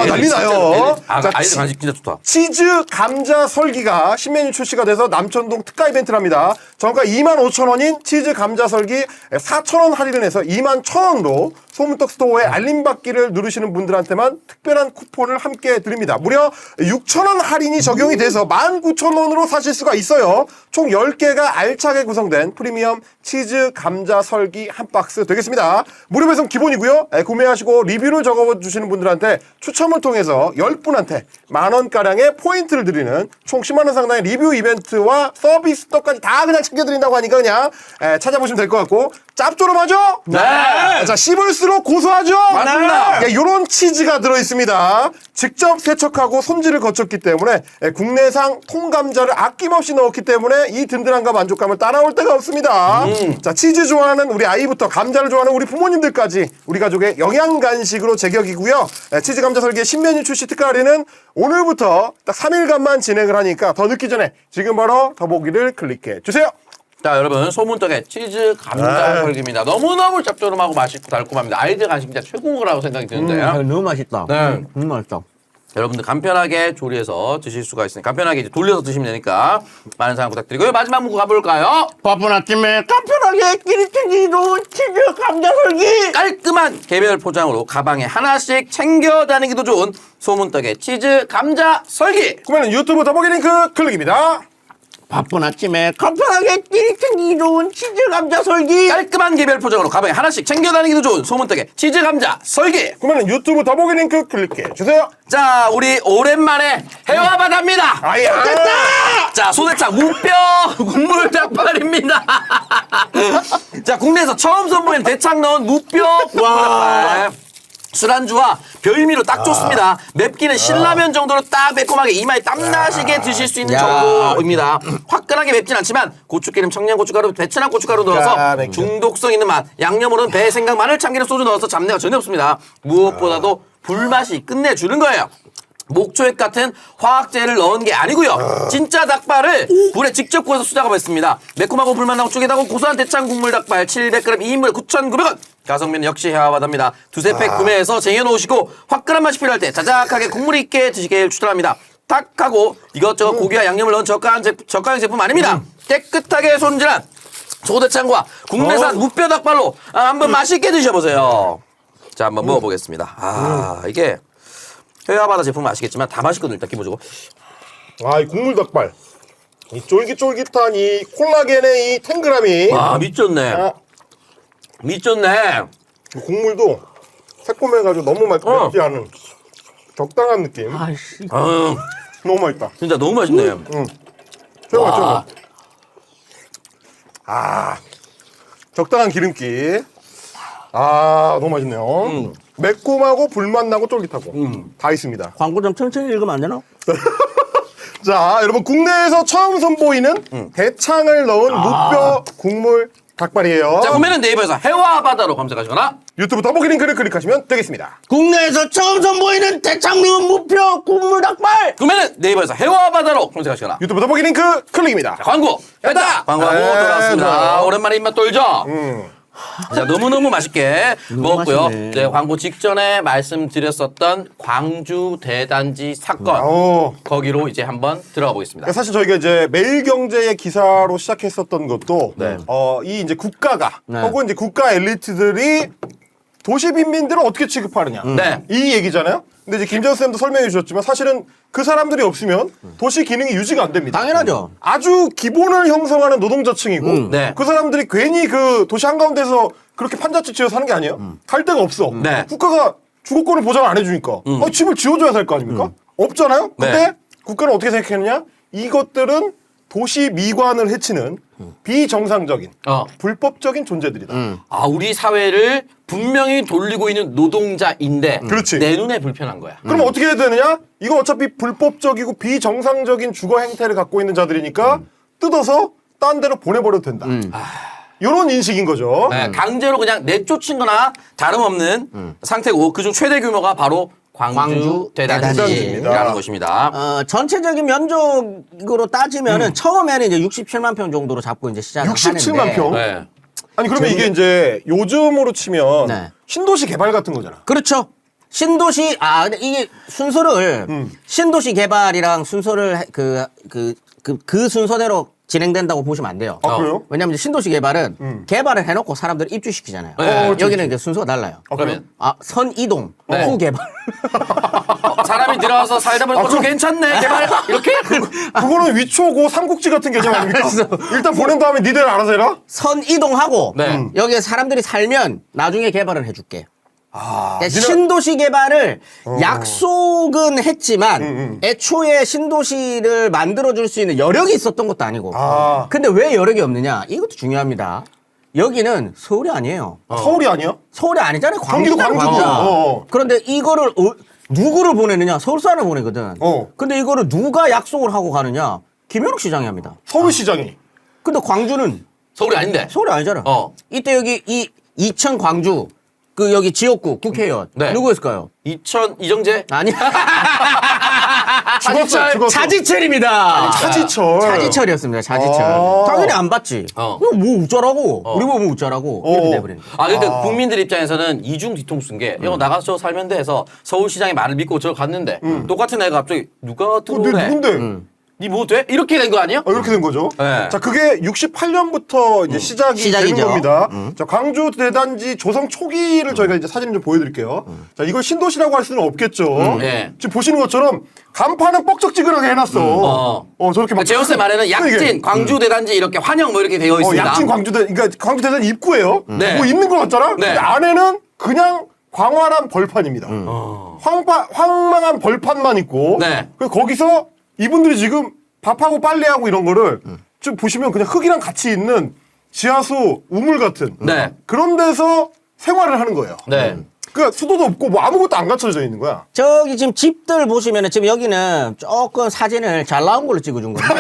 난리 나요. 자, 아이들 간식 진짜 좋다. 치즈 감자 설기가 신메뉴 출시가 돼서 남천동 특가 이벤트를 합니다. 정가 25,000원인 치즈 감자 설기 4,000원 할인을 해서 21,000원으로 소문떡 스토어에 알림받기를 누르시는 분들한테만 특별한 쿠폰을 함께 드립니다. 무려 6,000원 할인이 적용이 돼서 19,000원으로 사실 수가 있어요. 총 10개가 알차게 구성된 프리미엄 치즈 감자 설기 한 박스 되겠습니다. 무료 배송 기본이고요. 구매하시고 리뷰를 적어주시는 분들한테 추첨을 통해서 10분한테 만원가량의 포인트를 드리는 총 10만원 상당의 리뷰 이벤트와 서비스 떡까지 다 그냥 챙겨드린다고 하니까 그냥 찾아보시면 될 것 같고 짭조름하죠? 네. 자, 씹을수록 고소하죠? 맞습니다. 요런 치즈가 들어있습니다. 직접 세척하고 손질을 거쳤기 때문에 국내산 통감자를 아낌없이 넣었기 때문에 이 든든함과 만족감을 따라올 데가 없습니다. 자, 치즈 좋아하는 우리 아이부터 감자를 좋아하는 우리 부모님들까지 우리 가족의 영양 간식으로 제격이고요. 치즈 감자 설기의 신메뉴 출시 특가 할인은 오늘부터 딱 3일간만 진행을 하니까 더 늦기 전에 지금 바로 더보기를 클릭해 주세요. 자, 여러분 소문떡의 치즈 감자 설기입니다. 너무너무 짭조름하고 맛있고 달콤합니다. 아이들 간식 진짜 최고라고 생각이 드는데요. 너무 맛있다. 네. 너무 맛있다. 여러분들 간편하게 조리해서 드실 수가 있으니까 간편하게 이제 돌려서 드시면 되니까 많은 사랑 부탁드리고요. 마지막 문구 가볼까요? 바쁜 아침에 간편하게 끼리 챙기는 치즈 감자 설기. 깔끔한 개별 포장으로 가방에 하나씩 챙겨 다니기도 좋은 소문떡의 치즈 감자 설기. 구매는 유튜브 더보기 링크 클릭입니다. 바쁜 아침에 간편하게 끼리 챙기기 좋은 치즈 감자 설기. 깔끔한 개별 포장으로 가방에 하나씩 챙겨 다니기도 좋은 소문떡의 치즈 감자 설기. 구매는 유튜브 더보기 링크 클릭해 주세요. 자, 우리 오랜만에 해화바다입니다. 아야. 됐다! 자, 소대창 무뼈 국물 닭발입니다. 자, 국내에서 처음 선보인 대창 넣은 무뼈 국물 닭발. 술안주와 별미로 딱 좋습니다. 맵기는 신라면 정도로 딱 매콤하게 이마에 땀나시게 드실 수 있는 정도입니다. 화끈하게 맵진 않지만 고추기름, 청양고춧가루, 베트남 고춧가루 넣어서 중독성 있는 맛. 양념으로는 배, 생강, 마늘, 참기름, 소주 넣어서 잡내가 전혀 없습니다. 무엇보다도 불맛이 끝내주는 거예요. 목초액 같은 화학제를 넣은 게 아니고요. 진짜 닭발을 불에 직접 구워서 수작업했습니다. 매콤하고 불맛나고 쫄깃하고 고소한 대창 국물 닭발 700g 2인분에 9,900원. 가성비는 역시 해화바다입니다. 두세 팩 구매해서 쟁여놓으시고 화끈한 맛이 필요할 때 자작하게 국물 있게 드시길 추천합니다. 닭하고 이것저것 고기와 양념을 넣은 저가형 제품 아닙니다. 깨끗하게 손질한 소대창과 국내산 무뼈 닭발로 한번 맛있게 드셔보세요. 자, 한번 먹어보겠습니다. 아, 이게 회화바다 제품은 아시겠지만 다 맛있거든요. 일단 기본적으로. 아, 이 국물 닭발. 이 쫄깃쫄깃한 이 콜라겐의 이 탱글함이. 와, 미쳤네. 아, 미쳤네. 이 국물도 새콤해가지고 너무 맵지 않은 적당한 느낌. 아이씨. 너무 맛있다. 진짜 너무 맛있네. 최고 와. 최고. 아, 적당한 기름기. 아, 너무 맛있네요. 매콤하고 불맛 나고 쫄깃하고 다 있습니다. 광고 좀 천천히 읽으면 안 되나? 자, 여러분 국내에서 처음 선보이는 대창을 넣은 무뼈 국물 닭발이에요. 자, 구매는 네이버에서 해화바다로 검색하시거나 유튜브 더보기 링크를 클릭하시면 되겠습니다. 국내에서 처음 선보이는 대창리온 무표 국물 닭발. 구매는 네이버에서 해화바다로 검색하시거나 유튜브 더보기 링크 클릭입니다. 광고 했다. 광고하고 네, 돌아왔습니다. 좋아요. 오랜만에 입맛 돌죠. 자, 너무너무 맛있게 먹었고요. 맛있네. 네, 광고 직전에 말씀드렸었던 광주 대단지 사건 거기로 이제 한번 들어가 보겠습니다. 사실 저희가 이제 매일경제의 기사로 시작했었던 것도 네. 이 이제 국가가 네. 혹은 이제 국가 엘리트들이 도시 빈민들을 어떻게 취급하느냐 네. 이 얘기잖아요. 근데 이제 김재원 쌤도 설명해 주셨지만 사실은 그 사람들이 없으면 도시 기능이 유지가 안 됩니다. 당연하죠. 아주 기본을 형성하는 노동자층이고 네. 그 사람들이 괜히 그 도시 한가운데서 그렇게 판자집 지어서 사는 게 아니에요. 갈 데가 없어. 네. 국가가 주거권을 보장 안 해주니까 집을 지어줘야 살 거 아닙니까? 없잖아요. 네. 근데 국가는 어떻게 생각했느냐? 이것들은 도시 미관을 해치는 비정상적인 불법적인 존재들이다. 아, 우리 사회를 분명히 돌리고 있는 노동자인데 그렇지. 내 눈에 불편한 거야. 그럼 어떻게 해야 되느냐? 이거 어차피 불법적이고 비정상적인 주거 행태를 갖고 있는 자들이니까 뜯어서 딴 데로 보내버려도 된다. 이런 인식인 거죠. 네, 강제로 그냥 내쫓은 거나 다름없는 상태고 그중 최대 규모가 바로 광주 대단지라는 대단지입니다. 것입니다. 전체적인 면적으로 따지면은 처음에는 이제 67만 평 정도로 잡고 이제 시작을 67만 하는데 평? 네. 아니 그러면 이게 이제 요즘으로 치면 네. 신도시 개발 같은 거잖아. 그렇죠. 신도시 근데 이게 순서를 신도시 개발이랑 순서를 그 순서대로 진행된다고 보시면 안 돼요. 아 그래요? 왜냐면 이제 신도시 개발은 개발을 해놓고 사람들을 입주시키잖아요. 네. 여기는 이제 순서가 달라요. 그러면 선 이동, 네. 후 개발. 사람이 들어와서 살다 보니까 좀 괜찮네 개발 이렇게 그거는 위초고 삼국지 같은 개념 아닙니까? 일단 보낸 다음에 니들 알아서 해라. 선 이동하고 네. 여기에 사람들이 살면 나중에 개발을 해줄게. 아, 그러니까 신도시 개발을 약속은 했지만 애초에 신도시를 만들어줄 수 있는 여력이 있었던 것도 아니고. 아. 근데 왜 여력이 없느냐? 이것도 중요합니다. 여기는 서울이 아니에요. 서울이 아니야? 서울이 아니잖아요. 경기도 광주잖아요, 광주고. 광주. 그런데 이거를 누구를 보내느냐? 서울 사람을 보내거든. 근데 이거를 누가 약속을 하고 가느냐? 김현욱 시장이 합니다. 서울시장이. 근데 광주는 서울이 아닌데 서울이 아니잖아. 이때 여기 이천 광주 그 여기 지역구 국회의원 네. 누구였을까요? 이정재 아니 죽었어. 차지철입니다. 차지철. 차지철이었습니다. 차지철. 아. 당연히 안 받지. 뭐 어쩌라고? 우리 보면 어쩌라고? 이렇게 돼버리는 거야. 아, 그러니까 국민들 입장에서는 이중 뒤통수 쓴 게, 이거 나가서 살면 돼 해서 서울시장의 말을 믿고 저 갔는데, 똑같은 애가 갑자기 누가 들어오래? 누군데? 니 뭐 돼? 이렇게 된 거 아니야? 이렇게 된 거죠. 네. 자, 그게 68년부터 이제 시작이죠. 되는 겁니다. 자, 광주 대단지 조성 초기를 저희가 이제 사진 좀 보여드릴게요. 자, 이걸 신도시라고 할 수는 없겠죠. 네. 지금 보시는 것처럼 간판은 뻑적지근하게 해놨어. 저렇게 막. 재호쌤 말에는 약진, 광주 대단지 이렇게 환영 뭐 이렇게 되어 있습니다. 약진 광주대, 그러니까 광주 대단지 입구예요. 네. 뭐 있는 것 같잖아. 네. 근데 안에는 그냥 광활한 벌판입니다. 황망한 벌판만 있고. 네. 그래서 거기서 이분들이 지금 밥하고 빨래하고 이런 거를 좀 보시면 그냥 흙이랑 같이 있는 지하수 우물 같은 네. 그런 데서 생활을 하는 거예요. 네. 그러니까 수도도 없고 뭐 아무것도 안 갖춰져 있는 거야. 저기 지금 집들 보시면은 지금 여기는 조금 사진을 잘 나온 걸로 찍어준 건데.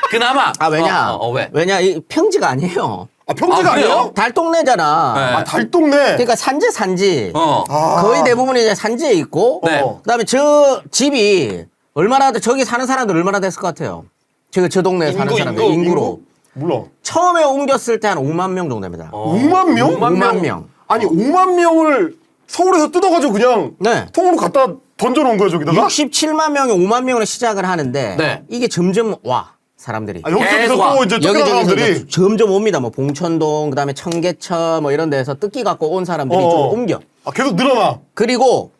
그나마. 왜냐? 왜? 왜냐? 이 평지가 아니에요. 아, 평지가 그래요? 아니에요? 달동네잖아. 네. 아, 달동네. 그러니까 산지. 거의 대부분이 이제 산지에 있고. 네. 그다음에 저 집이 얼마나 저기 사는 사람들 얼마나 됐을 것 같아요? 저 동네에 사는 사람들 인구로. 물론. 처음에 옮겼을 때 한 5만 명 정도 됩니다. 5만 명? 5만 명. 아니 5만 명을 서울에서 뜯어가지고 그냥 네. 통으로 갖다 던져놓은 거야 저기다가? 67만 명이 5만 명으로 시작을 하는데 네. 이게 점점 와 사람들이. 아, 여기저기서 계속 또 이제 쫓겨난 여기저기서 사람들이 이제 점점 옵니다. 뭐 봉천동 그다음에 청계천 뭐 이런 데서 뜯기 갖고 온 사람들이 좀 옮겨. 아, 계속 늘어나. 그리고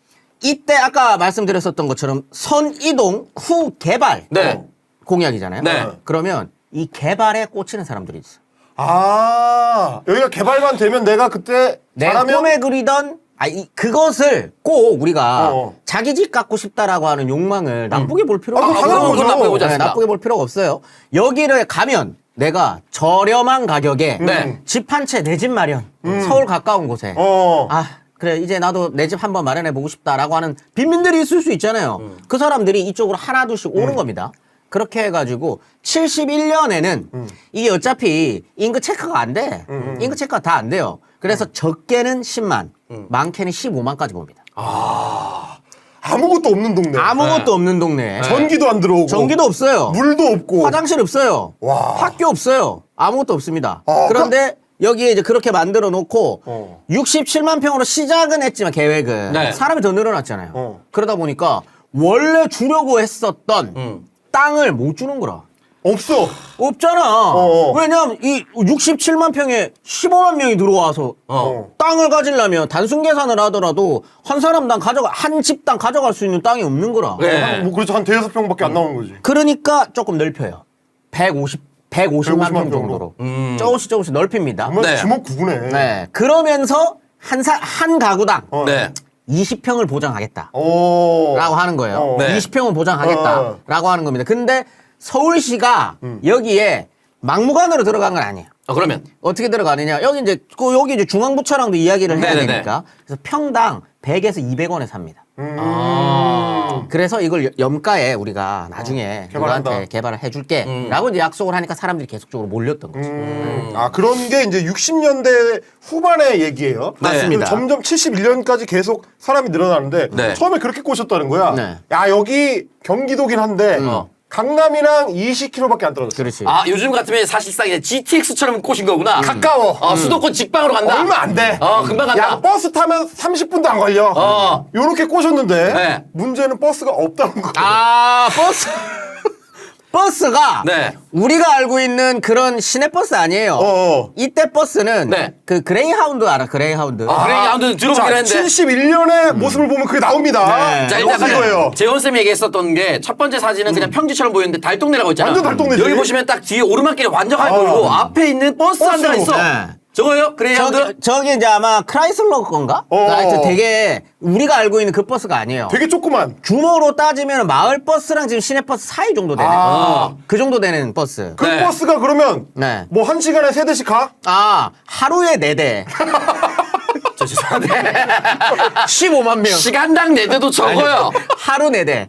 이때 아까 말씀드렸었던 것처럼 선이동 후 개발 네. 공약이잖아요. 네. 그러면 이 개발에 꽂히는 사람들이 있어. 아, 여기가 개발만 되면 내가 그때 내 잘하면 꿈에 그리던 그것을 꼭 우리가 어. 자기 집 갖고 싶다라고 하는 욕망을 나쁘게 볼 필요가 아, 그거 당연한 없어요. 거죠. 나쁘게 보지 않습니다. 나쁘게 볼 필요가 없어요. 여기를 가면 내가 저렴한 가격에 네. 집 한 채 내 집 마련 서울 가까운 곳에 아 그래 이제 나도 내 집 한번 마련해 보고 싶다라고 하는 빈민들이 있을 수 있잖아요. 그 사람들이 이쪽으로 하나 둘씩 오는 겁니다. 그렇게 해가지고 71년에는 이게 어차피 인구 체크가 안 돼. 인구 체크가 다 안 돼요. 그래서 적게는 10만, 많게는 15만까지 봅니다. 아무것도 없는 동네. 아무것도 없는 동네에 전기도 안 들어오고. 전기도 없어요. 물도 없고. 화장실 없어요. 와. 학교 없어요. 아무것도 없습니다. 아, 그런데 여기에 이제 그렇게 만들어 놓고 어. 67만 평으로 시작은 했지만 계획은 네. 사람이 더 늘어났잖아요. 어. 그러다 보니까 원래 주려고 했었던 땅을 못 주는 거라. 없어. 없잖아. 어. 왜냐면 이 67만 평에 15만 명이 들어와서 땅을 가지려면 단순 계산을 하더라도 한 사람당 한 집당 가져갈 수 있는 땅이 없는 거라. 네. 뭐 그렇죠. 한 대여섯 평밖에 안 나오는 거지. 그러니까 조금 넓혀요. 150만 평 정도로. 정도로. 조금씩 넓힙니다. 정말 네. 주먹 구구네. 네. 그러면서 한 가구당 어. 네. 20평을 보장하겠다. 오. 라고 하는 거예요. 어. 네. 20평은 보장하겠다. 라고 하는 겁니다. 근데 서울시가 여기에 막무가내로 들어간 건 아니에요. 그러면 어떻게 들어가느냐. 여기 이제 중앙부처랑도 이야기를 해야 네네네. 되니까. 그래서 평당 100에서 200원에 삽니다. 그래서 이걸 염가에 우리가 나중에 개발한다. 누구한테 개발을 해줄게. 라고 이제 약속을 하니까 사람들이 계속적으로 몰렸던 거죠. 아, 그런 게 이제 60년대 후반의 얘기예요. 맞습니다. 그리고 점점 71년까지 계속 사람이 늘어나는데 네. 처음에 그렇게 꼬셨다는 거야. 네. 야, 여기 경기도긴 한데 강남이랑 20km밖에 안 떨어졌어. 그렇지. 아 요즘 같으면 사실상 이제 GTX처럼 꼬신 거구나. 가까워. 수도권 직방으로 간다. 얼마 안 돼. 금방 간다. 야, 버스 타면 30분도 안 걸려. 요렇게 꼬셨는데 네. 문제는 버스가 없다는 거예요. 버스가 네. 우리가 알고 있는 그런 시내버스 아니에요. 이때 버스는 네. 그 그레이하운드 알아? 그레이하운드. 그레이하운드 들어보긴 자, 했는데. 71년의 모습을 보면 그게 나옵니다. 네. 자, 버스 일단 이거예요. 재원쌤이 얘기했었던 게 첫 번째 사진은 그냥 평지처럼 보이는데 달동네라고 있잖아. 완전 달동네지. 여기 보시면 딱 뒤에 오르막길이 완전하게 보이고 앞에 있는 버스 한 대가 있어. 네. 저거요? 그레이하운드? 저기 이제 아마 크라이슬러 건가? 하여튼 되게 우리가 알고 있는 그 버스가 아니에요. 되게 조그만. 규모로 따지면 마을 버스랑 지금 시내버스 사이 정도 되네. 그 정도 되는 버스. 그 네. 버스가 그러면 네. 뭐 한 시간에 3대씩 가? 하루에 4대. 저 죄송한데. 15만 명. 시간당 4대도 적어요. 하루 4대.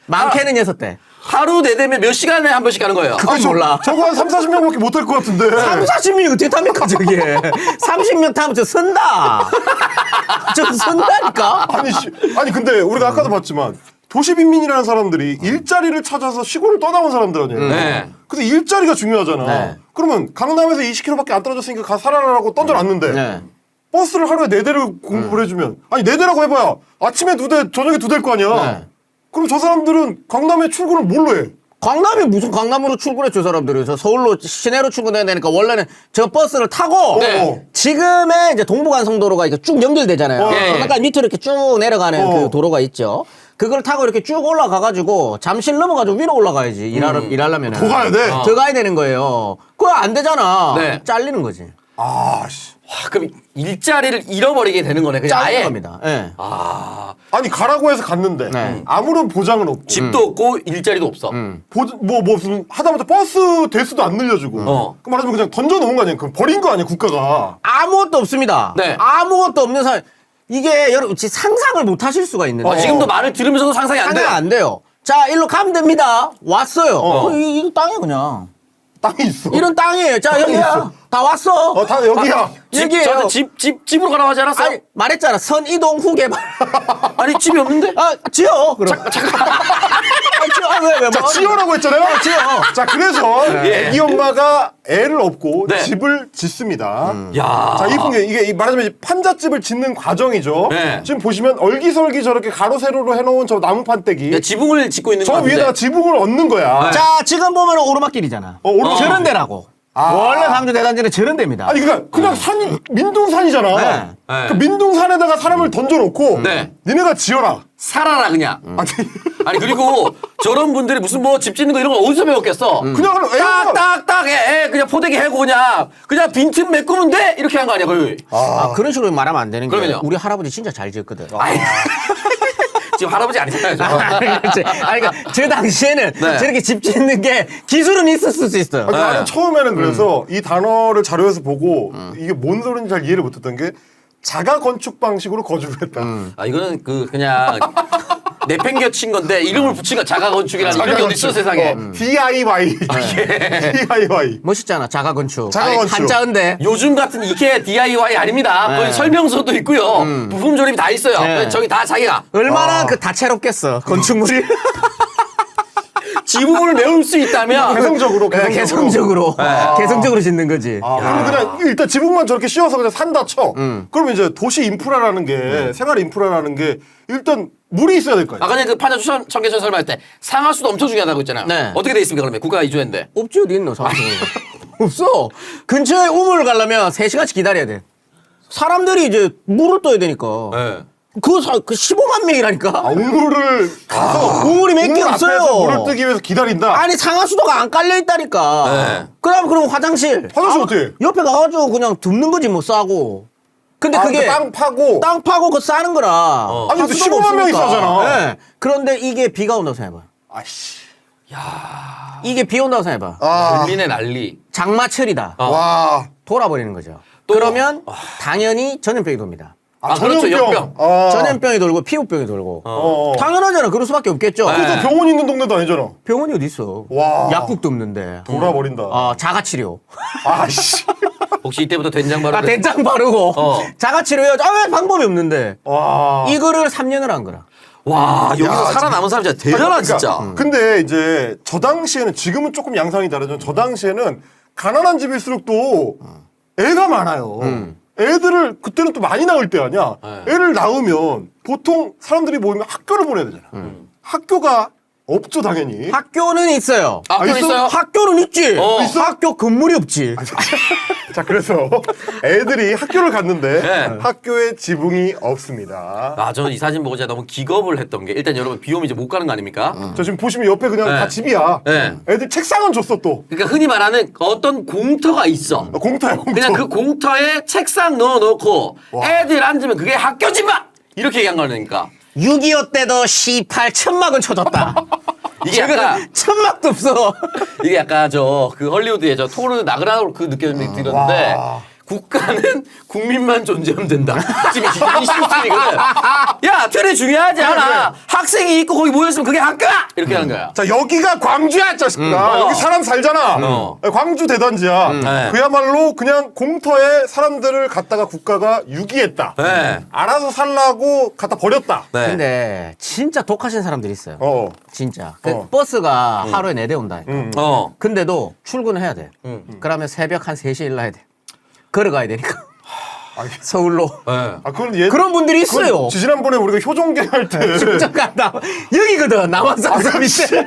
많게는 6대. 하루 4대면 몇 시간에 한 번씩 가는 거예요? 그건 몰라. 저거 한 3, 40명밖에 못 탈 것 같은데. 3, 40명이 어떻게 탑니까, 저게? 30명 타면 저 선다. 저 선다니까? 아니 근데 우리가 아까도 봤지만 도시 빈민이라는 사람들이 일자리를 찾아서 시골을 떠나온 사람들 아니에요. 네. 근데 일자리가 중요하잖아. 네. 그러면 강남에서 20km밖에 안 떨어졌으니까 가 살아라라고 던져놨는데 네. 버스를 하루에 4대를 공급을 해주면 아니 4대라고 해봐야 아침에 2대 저녁에 2대일 거 아니야. 네. 그럼 저 사람들은 강남에 출근을 뭘로 해? 강남이 무슨 강남으로 출근해, 저 사람들이. 저 서울로, 시내로 출근해야 되니까 원래는 저 버스를 타고 네. 지금의 이제 동부간선도로가 이렇게 쭉 연결되잖아요. 예. 약간 밑으로 이렇게 쭉 내려가는 그 도로가 있죠. 그걸 타고 이렇게 쭉 올라가가지고 잠실 넘어가지고 위로 올라가야지. 일하려면. 더 가야 돼? 더 가야 되는 거예요. 그거 안 되잖아. 네. 잘리는 거지. 아씨. 와, 그럼 일자리를 잃어버리게 되는 거네. 그냥 잘리는 아예. 겁니다. 예. 아니 가라고 해서 갔는데 네. 아무런 보장은 없고 집도 없고 일자리도 없어. 뭐 무슨 하다못해 버스 대수도 안 늘려주고 그 말하자면 그냥 던져놓은 거 아니야? 그럼 버린 거 아니야 국가가? 아무것도 없습니다. 네. 아무것도 없는 사람. 이게 여러분 상상을 못 하실 수가 있는데. 지금도 말을 들으면서도 상상이 안 돼. 상상 안 돼요. 자, 일로 가면 됩니다. 왔어요. 이 땅이야, 그냥. 땅이 있어. 이런 땅이에요. 자, 여기야. 다 왔어. 다 여기야. 여기에요. 저한테 집으로 가라고 하지 않았어요? 아니, 말했잖아. 선이동 후 개발. 아니, 집이 없는데? 지어. 그럼. 잠깐. 왜? 자, 지어라고 했잖아요. 지어. 자, 그래서 예. 애기 엄마가 애를 업고 네. 집을 짓습니다. 야. 자, 이쁜 게 이게 말하자면 이제 판잣집을 짓는 과정이죠. 네. 지금 보시면 얼기설기 저렇게 가로 세로로 해놓은 저 나무 판때기. 야, 지붕을 짓고 있는 저 거 같은데. 위에다가 지붕을 얹는 거야. 네. 자, 지금 보면 오르막길이잖아. 오르막. 저런 데라고. 원래 광주 대단지는 저런 데입니다. 아니 그러니까 그냥 산이 민둥산이잖아. 네. 그 민둥산에다가 사람을 던져놓고 네. 니네가 지어라. 살아라 그냥. 아니 아니 그리고 저런 분들이 무슨 뭐 집 짓는 거 이런 거 어디서 배웠겠어? 그냥 하는 애가 딱딱딱 해 그냥 포대기 해고 그냥 빈틈 메꾸면 돼 이렇게 한 거 아니야 거의. 그런 식으로 말하면 안 되는 게 그러면요? 우리 할아버지 진짜 잘 지었거든. 아이, 지금 할아버지 아니잖아요. 저. 그렇지. 아니, 그러니까 저 당시에는 네. 저렇게 집 짓는 게 기술은 있었을 수 있어요. 아니, 나는 네. 처음에는 그래서 이 단어를 자료에서 보고 이게 뭔 소리인지 잘 이해를 못했던 게 자가 건축 방식으로 거주를 했다. 아 이거는 그냥 내팽겨친 건데 이름을 붙인 거 자가건축이라는 이름이 어디 있어 세상에. DIY. DIY. 멋있잖아. 자가건축. 자가건축. 한자인데. 요즘 같은 이케아 DIY 아닙니다. 네. 거기 설명서도 있고요. 부품 조립이 다 있어요. 네. 저기 다 자기가 얼마나 그 다채롭겠어. 건축물이. 지붕을 메울 수 있다면 개성적으로. 개성적으로. 개성적으로 짓는 거지. 그러면 그냥 일단 지붕만 저렇게 씌워서 그냥 산다 쳐. 그러면 이제 도시 인프라라는 게 생활 인프라라는 게 일단 물이 있어야 될 거 아니야. 아까 전에 그 판자주 청계천 설명할 때 상하수도 엄청 중요하다고 했잖아요. 네. 어떻게 돼 있습니까 그러면 국가가 이주했는데. 없지 어디 있노 사실. 없어. 근처에 우물을 가려면 3시간씩 기다려야 돼. 사람들이 이제 물을 떠야 되니까. 네. 그 15만 명이라니까. 우물을 가서 우물이 몇 개 우물 없어요. 앞에서 물을 뜨기 위해서 기다린다. 아니 상하수도가 안 깔려 있다니까. 네. 그럼 화장실. 화장실 어떻게? 옆에 가가지고 그냥 듭는 거지 뭐 싸고. 근데 그게 그러니까 땅 파고. 땅 파고 그거 싸는 거라. 아니, 근데 하수도가 15만 명이 없으니까. 싸잖아. 네. 그런데 이게 비가 온다고 생각해봐. 아씨. 이게 비 온다고 생각해봐. 난리네 난리. 장마철이다. 와. 돌아버리는 거죠. 또- 그러면 당연히 전염병이 돕니다. 그렇죠, 역병. 전염병이 돌고 피부병이 돌고. 어. 당연하잖아. 그럴 수밖에 없겠죠. 그래서 병원 있는 동네도 아니잖아. 병원이 어디 있어? 와. 약국도 없는데. 돌아버린다. 자가치료. 아씨. 혹시 이때부터 된장 바로 된장 바르고 자가치료요. 왜 방법이 없는데. 와. 이거를 3년을 한 거라. 와 여기서 야, 살아남은 사람 진짜 대단하다 그러니까, 진짜. 근데 이제 저 당시에는 지금은 조금 양상이 다르죠. 저 당시에는 가난한 집일수록 또 애가 많아요. 애들을 그때는 또 많이 낳을 때 아니야. 네. 애를 낳으면 보통 사람들이 모이면 학교를 보내야 되잖아. 학교가 없죠 당연히. 학교는 있어요. 학교 있어? 있어요? 학교는 있지. 있어? 학교 건물이 없지. 자 그래서 애들이 학교를 갔는데 네. 학교에 지붕이 없습니다. 아, 저는 이 사진 보고 제가 너무 기겁을 했던 게 일단 여러분 비 오면 이제 못 가는 거 아닙니까? 저 지금 보시면 옆에 그냥 네. 다 집이야. 네. 애들 책상은 줬어 또. 그러니까 흔히 말하는 어떤 공터가 있어. 공터야 공터. 그냥 그 공터에 책상 넣어놓고 애들 앉으면 그게 학교지 마! 이렇게 얘기한 거니까. 6.25 때도 18천막은 쳐줬다. 이게 약간 천막도 없어. 이게 약간 그 헐리우드의 저 토르 나그나로 그 느낌이 들었는데 국가는 국민만 존재하면 된다. 지금 이 시스템이거든. 야, 틀이 중요하지 않아. 학생이 있고 거기 모였으면 그게 학교야! 이렇게 하는 거야. 자 여기가 광주야 자식들아. 여기 사람 살잖아. 광주 대단지야. 네. 그야말로 그냥 공터에 사람들을 갖다가 국가가 유기했다. 네. 알아서 살라고 갖다 버렸다. 네. 근데 진짜 독하신 사람들이 있어요. 진짜. 어. 버스가 하루에 4대 온다. 근데도 출근을 해야 돼. 그러면 새벽 한 3시에 일어나야 돼. 걸어가야 되니까. 서울로. 네. 아 그건 그런 분들이 있어요. 그건 지난번에 우리가 효종갱 할 때. 잠깐 여기거든. 남한산성 밑에.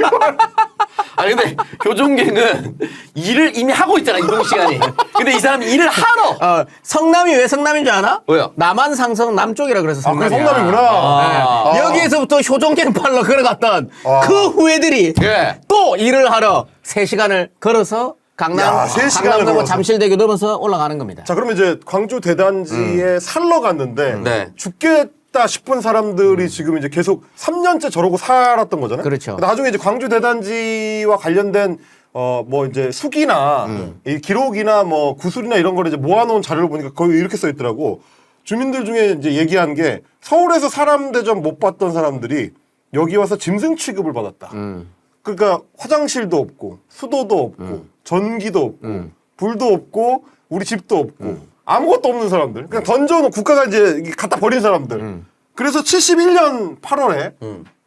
아니 근데 교종갱은 일을 이미 하고 있잖아 이동 시간이. 근데 이 사람이 일을 하러. 성남이 왜 성남인 줄 아나? 왜요? 남한상성 남쪽이라 그래서 그게 성남이야. 성남이구나. 네. 여기에서부터 효종갱 팔러 걸어갔던 그 후예들이 예. 또 일을 하러 3시간을 걸어서 야, 3시간을 강남로 걸어서. 잠실대교 넘어서 올라가는 겁니다. 자 그러면 이제 광주 대단지에 살러 갔는데 네. 죽겠다 싶은 사람들이 지금 이제 계속 3년째 저러고 살았던 거잖아요. 그렇죠. 나중에 이제 광주 대단지와 관련된 뭐 이제 수기나 이 기록이나 뭐 구술이나 이런 거를 이제 모아놓은 자료를 보니까 거기 이렇게 써 있더라고. 주민들 중에 이제 얘기한 게 서울에서 사람 대접 못 받던 사람들이 여기 와서 짐승 취급을 받았다. 그러니까 화장실도 없고 수도도 없고 전기도 없고 불도 없고 우리 집도 없고 아무것도 없는 사람들 그냥 던져놓은 국가가 이제 갖다 버린 사람들 그래서 71년 8월에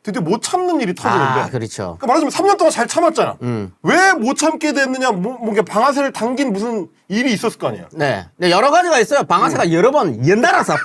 드디어 못 참는 일이 터지는데 그렇죠. 그러니까 말하자면 3년 동안 잘 참았잖아 왜 못 참게 됐느냐 뭔가 방아쇠를 당긴 무슨 일이 있었을 거 아니야 네. 근데 여러 가지가 있어요. 방아쇠가 여러 번 연달아서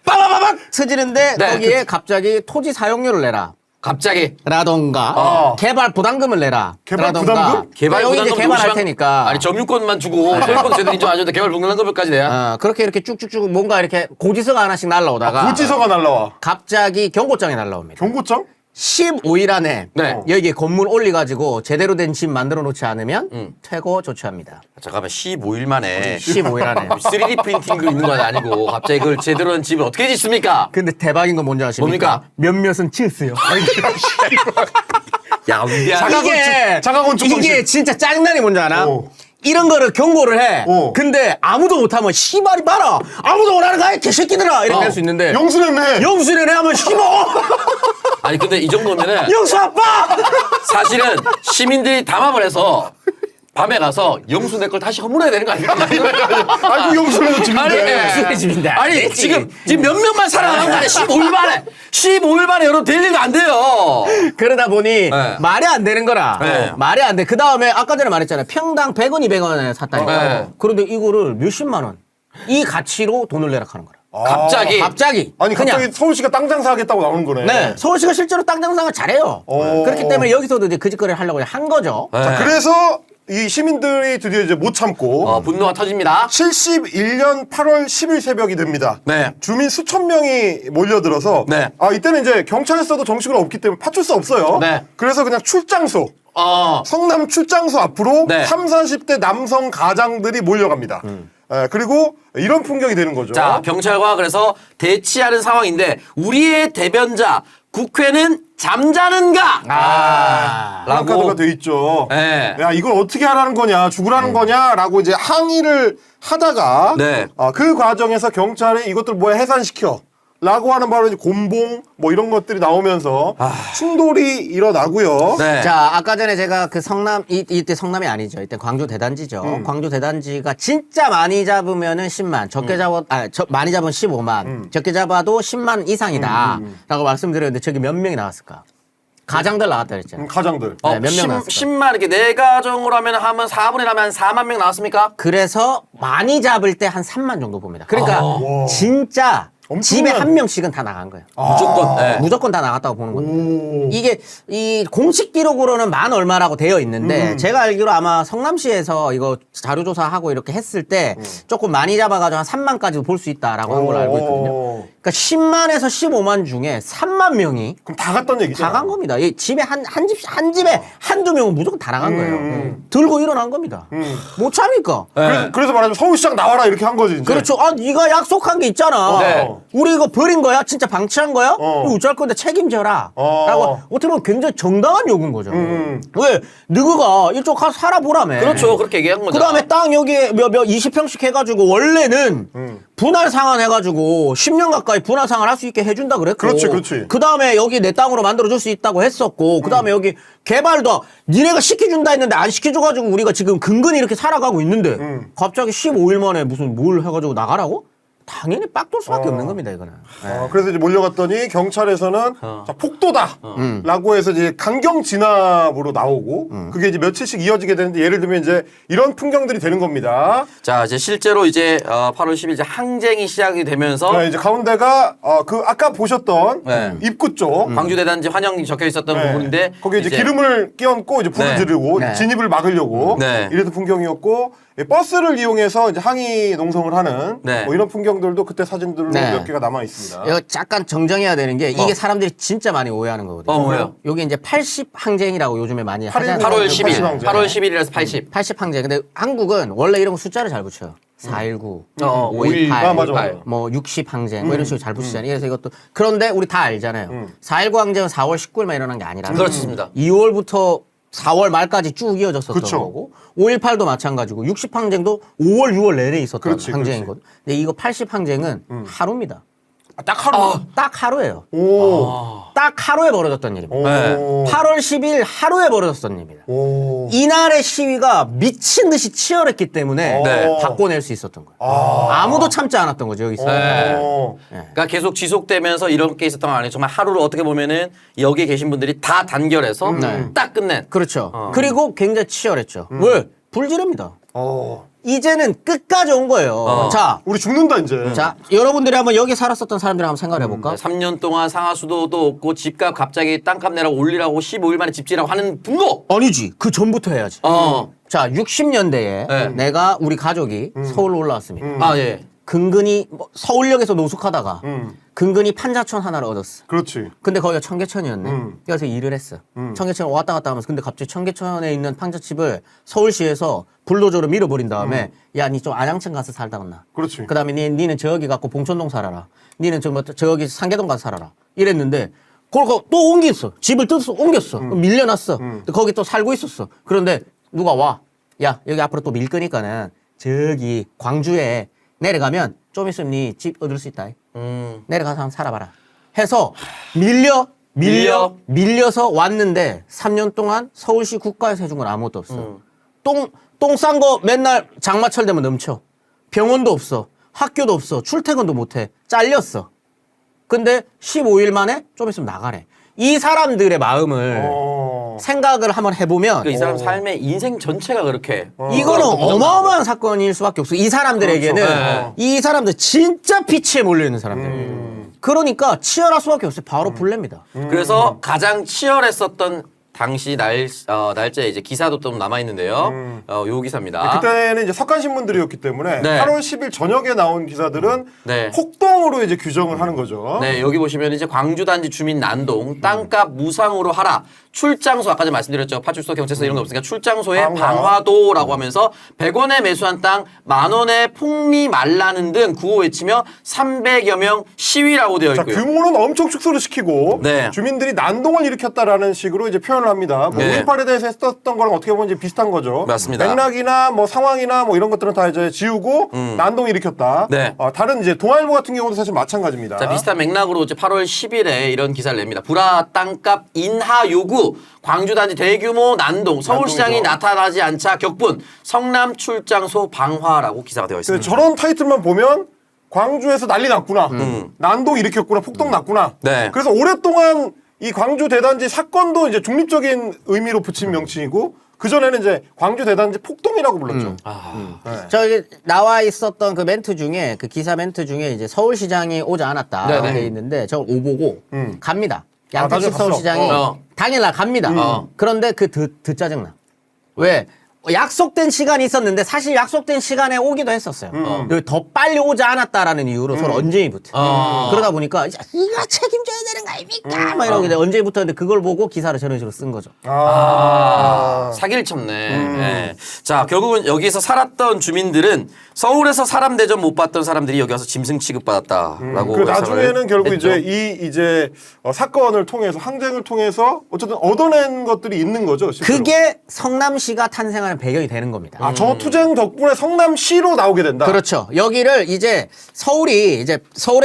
빠바바박 터지는데 네, 거기에 갑자기 토지 사용료를 내라. 갑자기 라던가 개발 부담금을 내라. 개발 라던가. 부담금? 개발 여기 이제 부담금 개발할 도시락- 테니까. 아니 점유권만 주고 소유권 제대로 인정 안 해도 개발 부담금까지 내야. 그렇게 이렇게 쭉쭉쭉 뭔가 이렇게 고지서가 하나씩 날라오다가 고지서가 날라와. 갑자기 경고장이 날라옵니다. 경고장? 15일 안에 네. 여기에 건물 올려가지고 제대로 된 집 만들어 놓지 않으면 퇴거 조치합니다. 잠깐만 15일 만에 15일 안에. 3D 프린팅도 있는 건 아니고 갑자기 그걸 제대로 된 집을 어떻게 짓습니까? 근데 대박인 건 뭔지 아십니까? 뭡니까? 몇몇은 지었어요. 야, 위대한. 자가건축 이게 방식. 진짜 짱난이 뭔지 알아? 어. 이런 거를 경고를 해. 근데 아무도 못하면 시발이 봐라. 아무도 못하는 거야 개새끼들아 이렇게 할 수 있는데 영수는 해. 영수는 해 하면 씹어. 아니 근데 이 정도면은 영수 아빠. 사실은 시민들이 담합을 해서 밤에 가서 영수 내 걸 다시 허물어야 되는 거 아닙니까? 아이고 영수는 집인데. 영수의 집인데. 아니 되지. 지금 몇 명만 살아남은 거야 15일 만에 여러분 될 일도 안 돼요. 그러다 보니 네. 말이 안 되는 거라. 네. 말이 안 돼. 그 다음에 아까 전에 말했잖아요. 평당 100원, 200원에 샀다니까. 네. 그런데 이거를 몇십만 원. 이 가치로 돈을 내라 하는 거라. 갑자기 갑자기. 아니 그냥. 갑자기 서울시가 땅 장사하겠다고 나오는 거네. 네. 서울시가 실제로 땅 장사가 잘해요. 그렇기 때문에 여기서도 이제 그 짓거리를 하려고 한 거죠. 네. 자, 그래서 이 시민들이 드디어 이제 못 참고 분노가 터집니다. 71년 8월 10일 새벽이 됩니다. 네. 주민 수천 명이 몰려들어서 네. 이때는 이제 경찰서도 정식으로 없기 때문에 파출소 없어요. 네. 그래서 그냥 출장소 성남 출장소 앞으로 네. 30, 40대 남성 가장들이 몰려갑니다. 그리고 이런 풍경이 되는 거죠. 자, 경찰과 그래서 대치하는 상황인데 우리의 대변자 국회는 잠자는가? 플래카드가 돼 있죠. 네. 야 이걸 어떻게 하라는 거냐, 죽으라는 거냐라고 이제 항의를 하다가 네. 그 과정에서 경찰이 이것들 뭐야 해산시켜. 라고 하는 바로 이제 곤봉 뭐 이런 것들이 나오면서 충돌이 일어나고요. 네. 자, 아까 전에 제가 그 성남, 이때 성남이 아니죠. 이때 광주 대단지죠. 광주 대단지가 진짜 많이 잡으면은 10만, 적게 많이 잡으면 15만, 적게 잡아도 10만 이상이다. 라고 말씀드렸는데 저기 몇 명이 나왔을까? 가장들 나왔다 그랬잖아요. 가장들. 네, 몇명 나왔을까? 10만 이렇게 네 가정으로 하면 4분의 1하면 한 4만 명 나왔습니까? 그래서 많이 잡을 때 한 3만 정도 봅니다. 그러니까 진짜 엄청난- 집에 한 명씩은 다 나간 거예요. 무조건. 네. 무조건 다 나갔다고 보는 겁니다. 이게 이 공식 기록으로는 만 얼마라고 되어 있는데 제가 알기로 아마 성남시에서 이거 자료조사하고 이렇게 했을 때 조금 많이 잡아가지고 한 3만까지도 볼 수 있다라고 한 걸로 알고 있거든요. 그러니까 10만에서 15만 중에 3만 명이 그럼 다 갔던 얘기죠. 다 간 겁니다. 이 집에 한 집에 한두 명은 무조건 다 나간 거예요. 들고 일어난 겁니다. 못 참니까. 그래서 말하자면 서울시장 나와라 이렇게 한 거지. 이제. 그렇죠. 네가 약속한 게 있잖아. 네. 우리 이거 버린 거야? 진짜 방치한 거야? 이거 어쩔 건데 책임져라. 라고 어떻게 보면 굉장히 정당한 요구인 거죠. 왜? 너가 이쪽 가서 살아보라며. 그렇죠. 그렇게 얘기한 거죠. 그 다음에 땅 여기 몇 20평씩 해가지고 원래는 분할 상환 해가지고 10년 가까이 분할 상환 할 수 있게 해준다 그랬고. 그렇지, 그렇지. 그 다음에 여기 내 땅으로 만들어줄 수 있다고 했었고. 그 다음에 여기 개발도 니네가 시켜준다 했는데 안 시켜줘가지고 우리가 지금 근근히 이렇게 살아가고 있는데 갑자기 15일 만에 무슨 뭘 해가지고 나가라고? 당연히 빡돌 수밖에 없는 겁니다, 이거는. 그래서 이제 몰려갔더니 경찰에서는 자, 폭도다라고 해서 이제 강경 진압으로 나오고 그게 이제 며칠씩 이어지게 되는데 예를 들면 이제 이런 풍경들이 되는 겁니다. 자, 이제 실제로 이제 8월 10일 이제 항쟁이 시작이 되면서 이제 가운데가 그 아까 보셨던 네. 입구 쪽 광주 대단지 환영이 적혀 있었던 네. 부분인데 거기에 이제 기름을 끼얹고 이제 불을 네. 지르고 네. 진입을 막으려고 네. 이랬던 풍경이었고 버스를 이용해서 이제 항의 농성을 하는 네. 뭐 이런 풍경들도 그때 사진들로 네. 몇 개가 남아 있습니다. 이거 잠깐 정정해야 되는 게 이게 사람들이 진짜 많이 오해하는 거거든요. 뭐예요? 여기 이제 80 항쟁이라고 요즘에 많이 하잖아요. 8월 80 10일. 항쟁. 8월 10일이라서 80. 80 항쟁. 근데 한국은 원래 이런 거 숫자를 잘 붙여요. 419, 5.18. 5.18, 맞아, 맞아. 뭐 60 항쟁 뭐 이런 식으로 잘 붙이잖아요. 그래서 이것도 그런데 우리 다 알잖아요. 4.19 항쟁은 4월 19일만 일어난 게 아니라 그렇습니다. 2월부터 4월 말까지 쭉 이어졌었던 그쵸. 거고 5.18도 마찬가지고 60 항쟁도 5월, 6월 내내 있었던 그렇지, 항쟁이거든. 근데 이거 80 항쟁은 하루입니다. 딱 하루. 딱 하루예요. 오. 딱 하루에 벌어졌던 일입니다. 오. 네. 8월 10일 하루에 벌어졌던 일입니다. 오. 이날의 시위가 미친 듯이 치열했기 때문에 네. 바꿔낼 수 있었던 거예요. 아무도 참지 않았던 거죠, 여기서. 네. 오. 그러니까 계속 지속되면서 이런 게 있었던 거 아니에요. 정말 하루를 어떻게 보면은 여기에 계신 분들이 다 단결해서 딱 끝낸. 그렇죠. 그리고 굉장히 치열했죠. 왜? 불지릅니다. 이제는 끝까지 온 거예요. 자, 우리 죽는다 이제. 자, 여러분들이 한번 여기 살았었던 사람들 한번 생각해 볼까? 3년 동안 상하수도도 없고 집값 갑자기 땅값 내라고 올리라고 15일 만에 집지라고 하는 분노. 아니지. 그 전부터 해야지. 자, 60년대에 네. 내가 우리 가족이 서울로 올라왔습니다. 아 예. 근근히 뭐 서울역에서 노숙하다가 근근히 판자촌 하나를 얻었어. 그렇지. 근데 거기가 청계천이었네. 그래서 일을 했어. 청계천 왔다 갔다 하면서 근데 갑자기 청계천에 있는 판자집을 서울시에서 불도저로 밀어버린 다음에 야, 니 좀 안양천 가서 살다 갔나. 그렇지. 그다음에 니는 저기 갖고 봉천동 살아라. 니는 저기 상계동 가서 살아라. 이랬는데 그걸 또 옮겼어. 집을 뜯어서 옮겼어. 밀려났어. 근데 거기 또 살고 있었어. 그런데 누가 와. 야, 여기 앞으로 또 밀 거니까는 저기 광주에 내려가면 좀 있으면 니 집 얻을 수 있다. 내려가서 한번 살아봐라. 해서 밀려서 왔는데 3년 동안 서울시 국가에서 해준 건 아무것도 없어. 똥 싼 거 맨날 장마철 되면 넘쳐. 병원도 없어. 학교도 없어. 출퇴근도 못해. 잘렸어. 근데 15일 만에 좀 있으면 나가래. 이 사람들의 마음을 생각을 한번 해보면 그 이 사람 삶의 인생 전체가 그렇게 이거는 어마어마한 사건일 수밖에 없어. 이 사람들에게는 그렇죠. 네. 이 사람들 진짜 피치에 몰려있는 사람들. 그러니까 치열할 수밖에 없어요. 바로 불냅니다. 그래서 가장 치열했었던 당시 날짜 이제 기사도 좀 남아 있는데요. 요 기사입니다. 그때는 이제 석간 신문들이었기 때문에 네. 8월 10일 저녁에 나온 기사들은 네. 폭동으로 이제 규정을 하는 거죠. 네, 여기 보시면 이제 광주 단지 주민 난동 땅값 무상으로 하라. 출장소 아까 전에 말씀드렸죠. 파출소, 경찰서 이런 거 없으니까 출장소에 방화도라고 하면서 100원에 매수한 땅 10,000원에 폭리 말라는 등 구호 외치며 300여 명 시위라고 되어 자, 있고요. 규모는 엄청 축소를 시키고 네. 주민들이 난동을 일으켰다라는 식으로 이제 표현을 합니다. 뭐 네. 5.18에 대해서 했었던 거랑 어떻게 보면 이제 비슷한 거죠. 맞습니다. 맥락이나 뭐 상황이나 뭐 이런 것들은 다 이제 지우고 난동을 일으켰다. 네. 다른 이제 동아일보 같은 경우도 사실 마찬가지입니다. 자, 비슷한 맥락으로 이제 8월 10일에 이런 기사를 냅니다. 불화 땅값 인하 요구, 광주 단지 대규모 난동, 서울시장이 난동이죠. 나타나지 않자 격분, 성남 출장소 방화라고 기사가 되어 그래서 있습니다. 저런 타이틀만 보면 광주에서 난리 났구나. 난동 일으켰구나. 폭동 났구나. 네. 그래서 오랫동안 이 광주 대단지 사건도 이제 중립적인 의미로 붙인 명칭이고 그전에는 이제 광주 대단지 폭동이라고 불렀죠. 네. 저기 나와 있었던 그 멘트 중에 그 기사 멘트 중에 이제 서울시장이 오지 않았다 네네. 돼 있는데 저걸 오보고 갑니다. 양택식 나중에 갔어. 서울시장이 당일날 갑니다. 그런데 그 드 짜증나. 왜? 약속된 시간이 있었는데 사실 약속된 시간에 오기도 했었어요. 더 빨리 오지 않았다라는 이유로 서로 언쟁이 붙어. 그러다 보니까 이거 책임져야 되는 거 아닙니까? 막 이러고 언쟁이 붙었는데 그걸 보고 기사를 저런 식으로 쓴 거죠. 사기를 쳤네. 네. 자, 결국은 여기서 살았던 주민들은 서울에서 사람 대접 못 받던 사람들이 여기 와서 짐승 취급받았다라고. 그 나중에는 결국 했죠. 이제 사건을 통해서 항쟁을 통해서 어쨌든 얻어낸 것들이 있는 거죠. 실제로. 그게 성남시가 탄생하는 배경이 되는 겁니다. 저 투쟁 덕분에 성남시로 나오게 된다. 그렇죠. 여기를 이제 서울의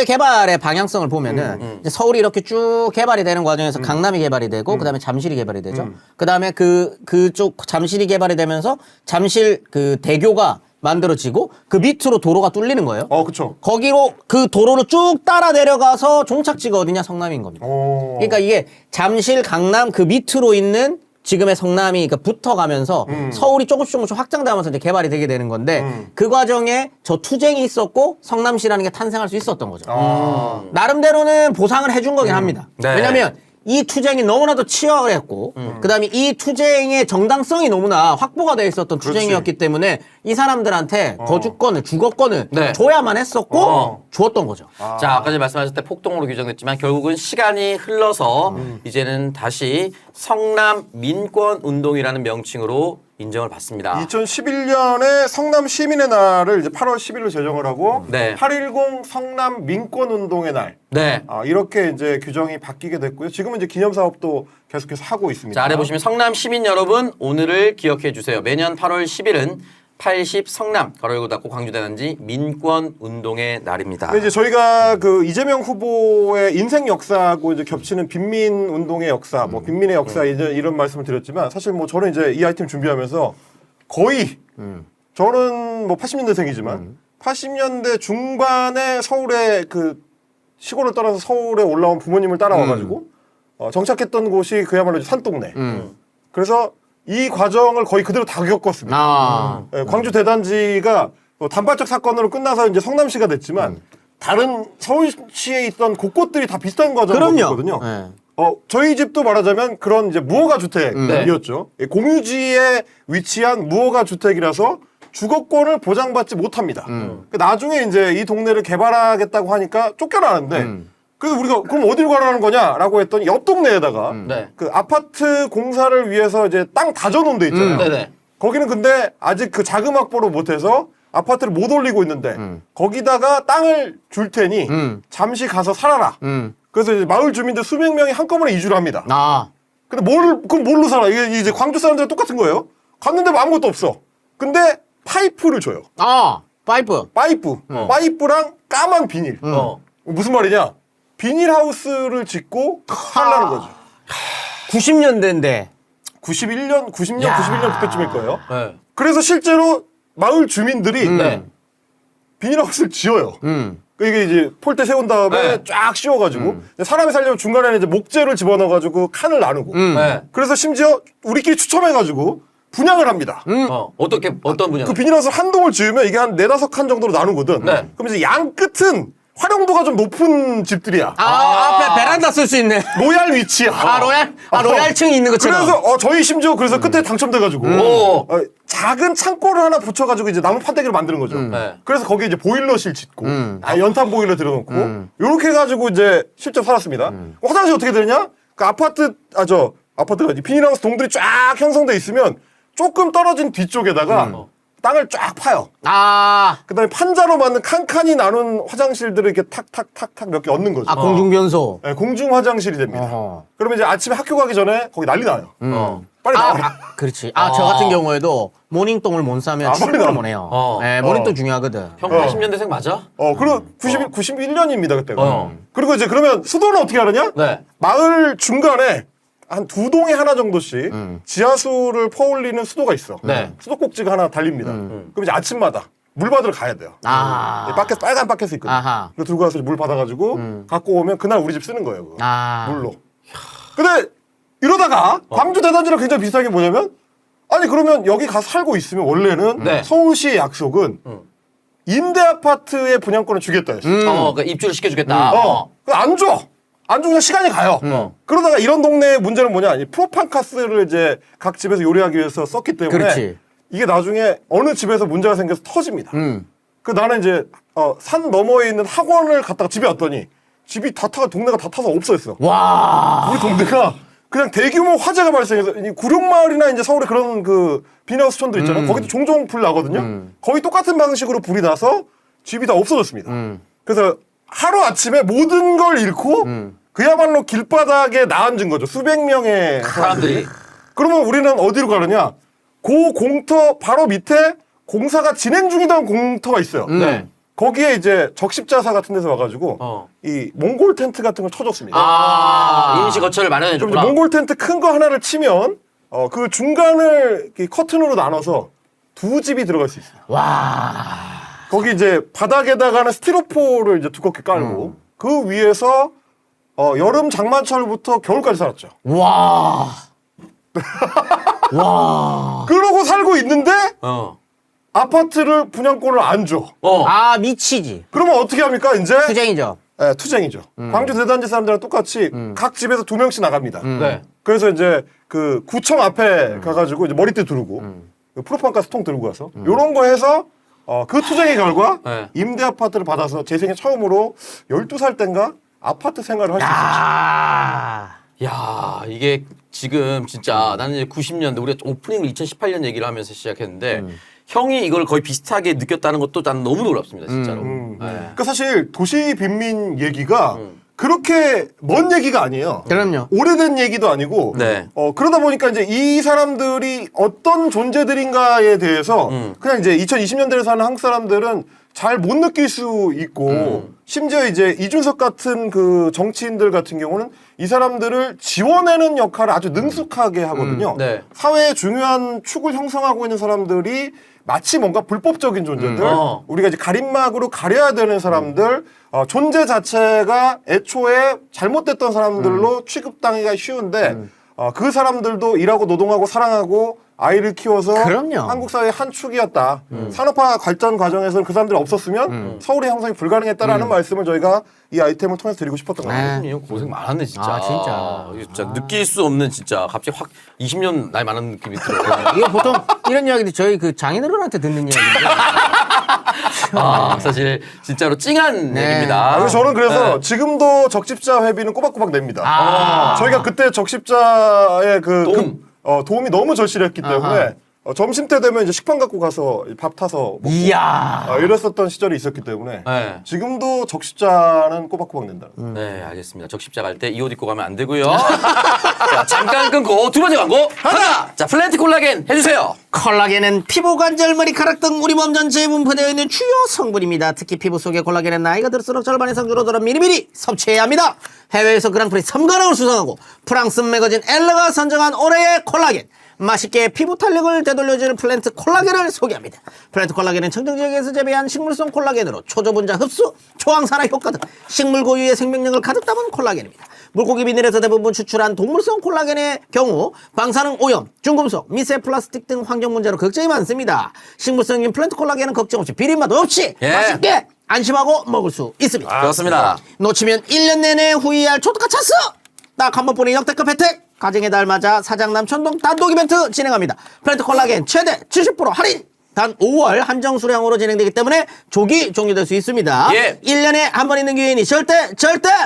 개발의 방향성을 보면은 이제 서울이 이렇게 쭉 개발이 되는 과정에서 강남이 개발이 되고 그다음에 잠실이 개발이 되죠. 그다음에 그쪽 잠실이 개발이 되면서 잠실 그 대교가 만들어지고 그 밑으로 도로가 뚫리는 거예요. 그렇죠. 거기로 그 도로를 쭉 따라 내려가서 종착지가 어디냐? 성남인 겁니다. 그러니까 이게 잠실, 강남 그 밑으로 있는 지금의 성남이 그러니까 붙어가면서 서울이 조금씩 확장되면서 이제 개발이 되게 되는 건데 그 과정에 저 투쟁이 있었고 성남시라는 게 탄생할 수 있었던 거죠. 나름대로는 보상을 해준 거긴 합니다. 네. 왜냐하면 이 투쟁이 너무나도 치열했고 그다음에 이 투쟁의 정당성이 너무나 확보가 돼 있었던 투쟁이었기 때문에 이 사람들한테 거주권을 주거권을 네. 줘야만 했었고 주었던 거죠. 자, 아까 전에 말씀하셨을 때 폭동으로 규정됐지만 결국은 시간이 흘러서 이제는 다시 성남 민권운동이라는 명칭으로 인정을 받습니다. 2011년에 성남 시민의 날을 이제 8월 10일로 제정을 하고 네. 8.10 성남 민권운동의 날 네. 이렇게 이제 규정이 바뀌게 됐고요. 지금은 이제 기념사업도 계속해서 하고 있습니다. 자, 아래 보시면 성남 시민 여러분 오늘을 기억해 주세요. 매년 8월 10일은 80 성남 괄호 닫고 광주대단지 민권운동의 날입니다. 근데 이제 저희가 그 이재명 후보의 인생 역사하고 이제 겹치는 빈민 운동의 역사, 뭐 빈민의 역사 이런 말씀을 드렸지만 사실 뭐 저는 이제 이 아이템 준비하면서 거의 저는 뭐 80년대생이지만 80년대 중반에 서울에 그 시골을 떠나서 서울에 올라온 부모님을 따라와가지고 정착했던 곳이 그야말로 이제 산동네. 그래서 이 과정을 거의 그대로 다 겪었습니다. 아. 예, 광주 대단지가 단발적 사건으로 끝나서 이제 성남시가 됐지만 다른 서울시에 있던 곳곳들이 다 비슷한 과정을 그럼요. 겪었거든요. 네. 저희 집도 말하자면 그런 이제 무허가 주택이었죠. 예, 공유지에 위치한 무허가 주택이라서 주거권을 보장받지 못합니다. 나중에 이제 이 동네를 개발하겠다고 하니까 쫓겨나는데 그래서 우리가 그럼 어디로 가라는 거냐라고 했더니 옆 동네에다가 네. 그 아파트 공사를 위해서 이제 땅 다져놓은 데 있잖아요. 네네. 거기는 근데 아직 그 자금 확보를 못해서 아파트를 못 올리고 있는데 거기다가 땅을 줄 테니 잠시 가서 살아라. 그래서 이제 마을 주민들 수백 명이 한꺼번에 이주를 합니다. 아. 근데 그럼 뭘로 살아? 이게 이제 광주 사람들은 똑같은 거예요. 갔는데 뭐 아무것도 없어. 근데 파이프를 줘요. 아. 파이프. 파이프랑 까만 비닐. 무슨 말이냐? 비닐하우스를 짓고 살라는 거죠. 90년대인데. 90년 그때쯤일 거예요. 네. 그래서 실제로 마을 주민들이 네. 비닐하우스를 지어요. 이게 이제 폴대 세운 다음에 네. 쫙 씌워가지고 사람이 살려면 중간에는 이제 목재를 집어넣어가지고 칸을 나누고 네. 그래서 심지어 우리끼리 추첨해가지고 분양을 합니다. 어떤 분야? 그 비닐하우스 한 동을 지으면 이게 한 4-5칸 정도로 나누거든. 네. 그럼 이제 양 끝은 활용도가 좀 높은 집들이야. 앞에 베란다 쓸 수 있네. 로얄 위치야. 로얄층이 있는 것처럼. 그래서 저희 심지어 그래서 끝에 당첨돼가지고 오. 작은 창고를 하나 붙여가지고 이제 나무 판때기를 만드는 거죠. 네. 그래서 거기에 이제 보일러실 짓고 연탄 보일러 들여놓고 요렇게 해가지고 이제 실제 살았습니다. 화장실 어떻게 되냐? 그 아파트가 아니지 비닐하우스 동들이 쫙 형성돼 있으면 조금 떨어진 뒤쪽에다가 땅을 쫙 파요. 아. 그다음에 판자로 만든 칸칸이 나눈 화장실들을 이렇게 탁탁탁탁 몇 개 얻는 거죠. 공중변소. 네, 공중 화장실이 됩니다. 어허. 그러면 이제 아침에 학교 가기 전에 거기 난리 나요. 빨리 나와라. 그렇지. 저 같은 경우에도 모닝똥을 못 싸면 빨리 친구를 나와. 못 해요. 네, 모닝똥 중요하거든. 형 80년대생 맞아? 그리고 91년입니다, 그때가. 그리고 이제 그러면 수도는 어떻게 하느냐? 네. 마을 중간에 한 2동에 하나 정도씩 지하수를 퍼올리는 수도가 있어. 네. 수도꼭지가 하나 달립니다. 그럼 이제 아침마다 물 받으러 가야 돼요. 바켓, 빨간 바켓이 있거든. 아하. 그거 들고 가서 물 받아가지고 갖고 오면 그날 우리 집 쓰는 거예요. 그거. 물로. 근데 이러다가 광주 대단지랑 굉장히 비슷한 게 뭐냐면 아니 그러면 여기 가서 살고 있으면 원래는 네. 서울시의 약속은 임대 아파트의 분양권을 주겠다였어. 그러니까 입주를 시켜주겠다. 안 줘. 안 주면 시간이 가요. 그러다가 이런 동네의 문제는 뭐냐? 이 프로판가스를 이제 각 집에서 요리하기 위해서 썼기 때문에 그렇지. 이게 나중에 어느 집에서 문제가 생겨서 터집니다. 그 나는 이제 산 너머에 있는 학원을 갔다가 집에 왔더니 집이 동네가 다 타서 없어졌어. 와. 우리 동네가 그냥 대규모 화재가 발생해서 이 구룡마을이나 이제 서울에 그런 그 비닐하우스촌들 있잖아요. 거기도 종종 불 나거든요. 거의 똑같은 방식으로 불이 나서 집이 다 없어졌습니다. 그래서 하루 아침에 모든 걸 잃고 그야말로 길바닥에 나앉은 거죠. 수백 명의 사람들이. 그러면 우리는 어디로 가느냐? 그 공터 바로 밑에 공사가 진행 중이던 공터가 있어요. 네. 거기에 이제 적십자사 같은 데서 와가지고 이 몽골 텐트 같은 걸 쳐줬습니다. 임시 거처를 그럼 마련해줬구나. 이제 몽골 텐트 큰 거 하나를 치면 그 중간을 이렇게 커튼으로 나눠서 두 집이 들어갈 수 있어요. 와. 거기 이제 바닥에다가는 스티로포를 이제 두껍게 깔고 그 위에서 여름 장마철부터 겨울까지 살았죠. 와. 와. 그러고 살고 있는데 어. 아파트를 분양권을 안 줘. 미치지. 그러면 어떻게 합니까? 이제 투쟁이죠. 네, 투쟁이죠. 광주 대단지 사람들이랑 똑같이 각 집에서 2명씩 나갑니다. 네. 그래서 이제 그 구청 앞에 가가지고 이제 머리띠 두르고 프로판가스 통 들고 가서 요런 거 해서 그 투쟁의 결과 네. 임대 아파트를 받아서 제 생애 처음으로 12살 땐가 아파트 생활을 할 수 있었죠. 야, 이게 지금 진짜 나는 이제 90년대 우리가 오프닝을 2018년 얘기를 하면서 시작했는데 형이 이걸 거의 비슷하게 느꼈다는 것도 나는 너무 놀랍습니다, 진짜로. 네. 그러니까 사실 도시 빈민 얘기가 그렇게 먼 얘기가 아니에요. 그럼요. 오래된 얘기도 아니고 네. 그러다 보니까 이제 이 사람들이 어떤 존재들인가에 대해서 그냥 이제 2020년대를 사는 한국 사람들은 잘 못 느낄 수 있고 심지어 이제 이준석 같은 그 정치인들 같은 경우는 이 사람들을 지워내는 역할을 아주 능숙하게 하거든요. 네. 사회의 중요한 축을 형성하고 있는 사람들이 마치 뭔가 불법적인 존재들, 우리가 이제 가림막으로 가려야 되는 사람들, 존재 자체가 애초에 잘못됐던 사람들로 취급당하기가 쉬운데 그 사람들도 일하고 노동하고 사랑하고 아이를 키워서 그럼요. 한국 사회의 한 축이었다. 산업화 발전 과정에서는 그 사람들이 없었으면 서울의 형성이 불가능했다라는 말씀을 저희가 이 아이템을 통해서 드리고 싶었던 것 같아요. 형 고생 많았네 진짜. 아, 진짜. 이거 진짜 느낄 수 없는 진짜 갑자기 확 20년 나이 많은 느낌이 들어요. 이거 보통 이런 이야기도 저희 그 장인어른한테 듣는 이야기인데. 사실 진짜로 찡한 네. 얘기입니다. 그래서 저는 그래서 네. 지금도 적십자 회비는 꼬박꼬박 냅니다. 아. 저희가 그때 적십자의 도움. 도움이 너무 절실했기 때문에 점심 때 되면 이제 식판 갖고 가서 밥 타서 먹고 이야. 이랬었던 시절이 있었기 때문에 네. 지금도 적십자는 꼬박꼬박 낸다. 네, 알겠습니다. 적십자 갈 때 이 옷 입고 가면 안 되고요. 자, 잠깐 끊고 두 번째 광고 하나. 자, 플랜트 콜라겐 해주세요. 콜라겐은 피부, 관절, 머리카락 등 우리 몸 전체에 분포되어 있는 주요 성분입니다. 특히 피부 속의 콜라겐은 나이가 들수록 절반 이상 줄어들어 미리미리 섭취해야 합니다. 해외에서 그랑프리 3관왕을 수상하고 프랑스 매거진 엘레가 선정한 올해의 콜라겐. 맛있게 피부 탄력을 되돌려줄 플랜트 콜라겐을 소개합니다. 플랜트 콜라겐은 청정 지역에서 재배한 식물성 콜라겐으로 초저분자 흡수, 초항산화 효과 등 식물 고유의 생명력을 가득 담은 콜라겐입니다. 물고기 비늘에서 대부분 추출한 동물성 콜라겐의 경우 방사능 오염, 중금속, 미세 플라스틱 등 환경 문제로 걱정이 많습니다. 식물성인 플랜트 콜라겐은 걱정 없이 비린맛 없이 예. 맛있게 안심하고 먹을 수 있습니다. 그렇습니다. 놓치면 1년 내내 후회할 초특가 찬스! 딱 한 번뿐인 역대급 혜택! 가정의 달 맞아 사장 남천동 단독 이벤트 진행합니다. 플랜트 콜라겐 최대 70% 할인! 단 5월 한정 수량으로 진행되기 때문에 조기 종료될 수 있습니다. 예. 1년에 한 번 있는 기회니 절대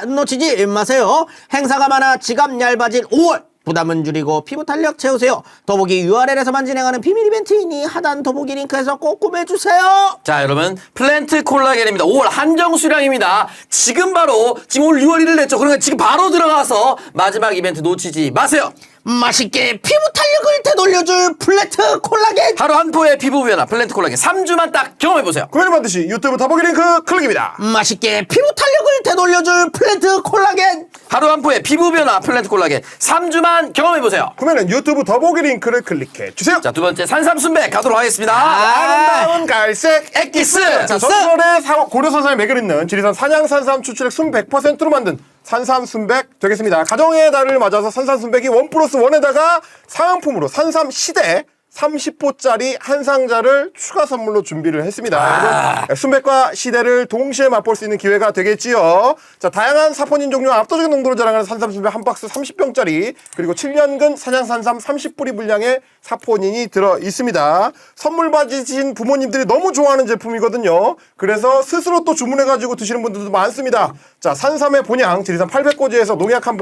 놓치지 마세요. 행사가 많아 지갑 얇아질 5월. 부담은 줄이고 피부 탄력 채우세요. 더보기 URL에서만 진행하는 비밀 이벤트이니 하단 더보기 링크에서 꼭 구매해주세요. 자, 여러분 플랜트 콜라겐입니다. 5월 한정 수량입니다. 지금 바로 지금 올 6월 1일 냈죠. 그러니까 지금 바로 들어가서 마지막 이벤트 놓치지 마세요. 맛있게 피부 탄력을 되돌려줄 플랜트 콜라겐. 하루 한 포의 피부 변화 플랜트 콜라겐 3주만 딱 경험해보세요. 구매는 반드시 유튜브 더보기 링크 클릭입니다. 맛있게 피부 탄력을 되돌려줄 플랜트 콜라겐. 하루 한 포의 피부 변화 플랜트 콜라겐 3주만 경험해보세요. 구매는 유튜브 더보기 링크를 클릭해 주세요. 자, 두 번째 산삼순백 가도록 하겠습니다. 아름다운 갈색 엑기스. 자, 전설의 고려산삼에 매겨 있는 지리산 산양산삼 추출액 순 100%로 만든 산삼순백 되겠습니다. 가정의 달을 맞아서 산삼순백이 1+1에다가 사은품으로 산삼 시대 30포짜리 한 상자를 추가 선물로 준비를 했습니다. 여러분, 순백과 시대를 동시에 맛볼 수 있는 기회가 되겠지요. 자, 다양한 사포닌 종류와 압도적인 농도를 자랑하는 산삼순백 한 박스 30병짜리 그리고 7년근 산양산삼 30뿌리 분량의 사포닌이 들어 있습니다. 선물 받으신 부모님들이 너무 좋아하는 제품이거든요. 그래서 스스로 또 주문해가지고 드시는 분들도 많습니다. 자, 산삼의 본향 지리산 800고지에서 농약 한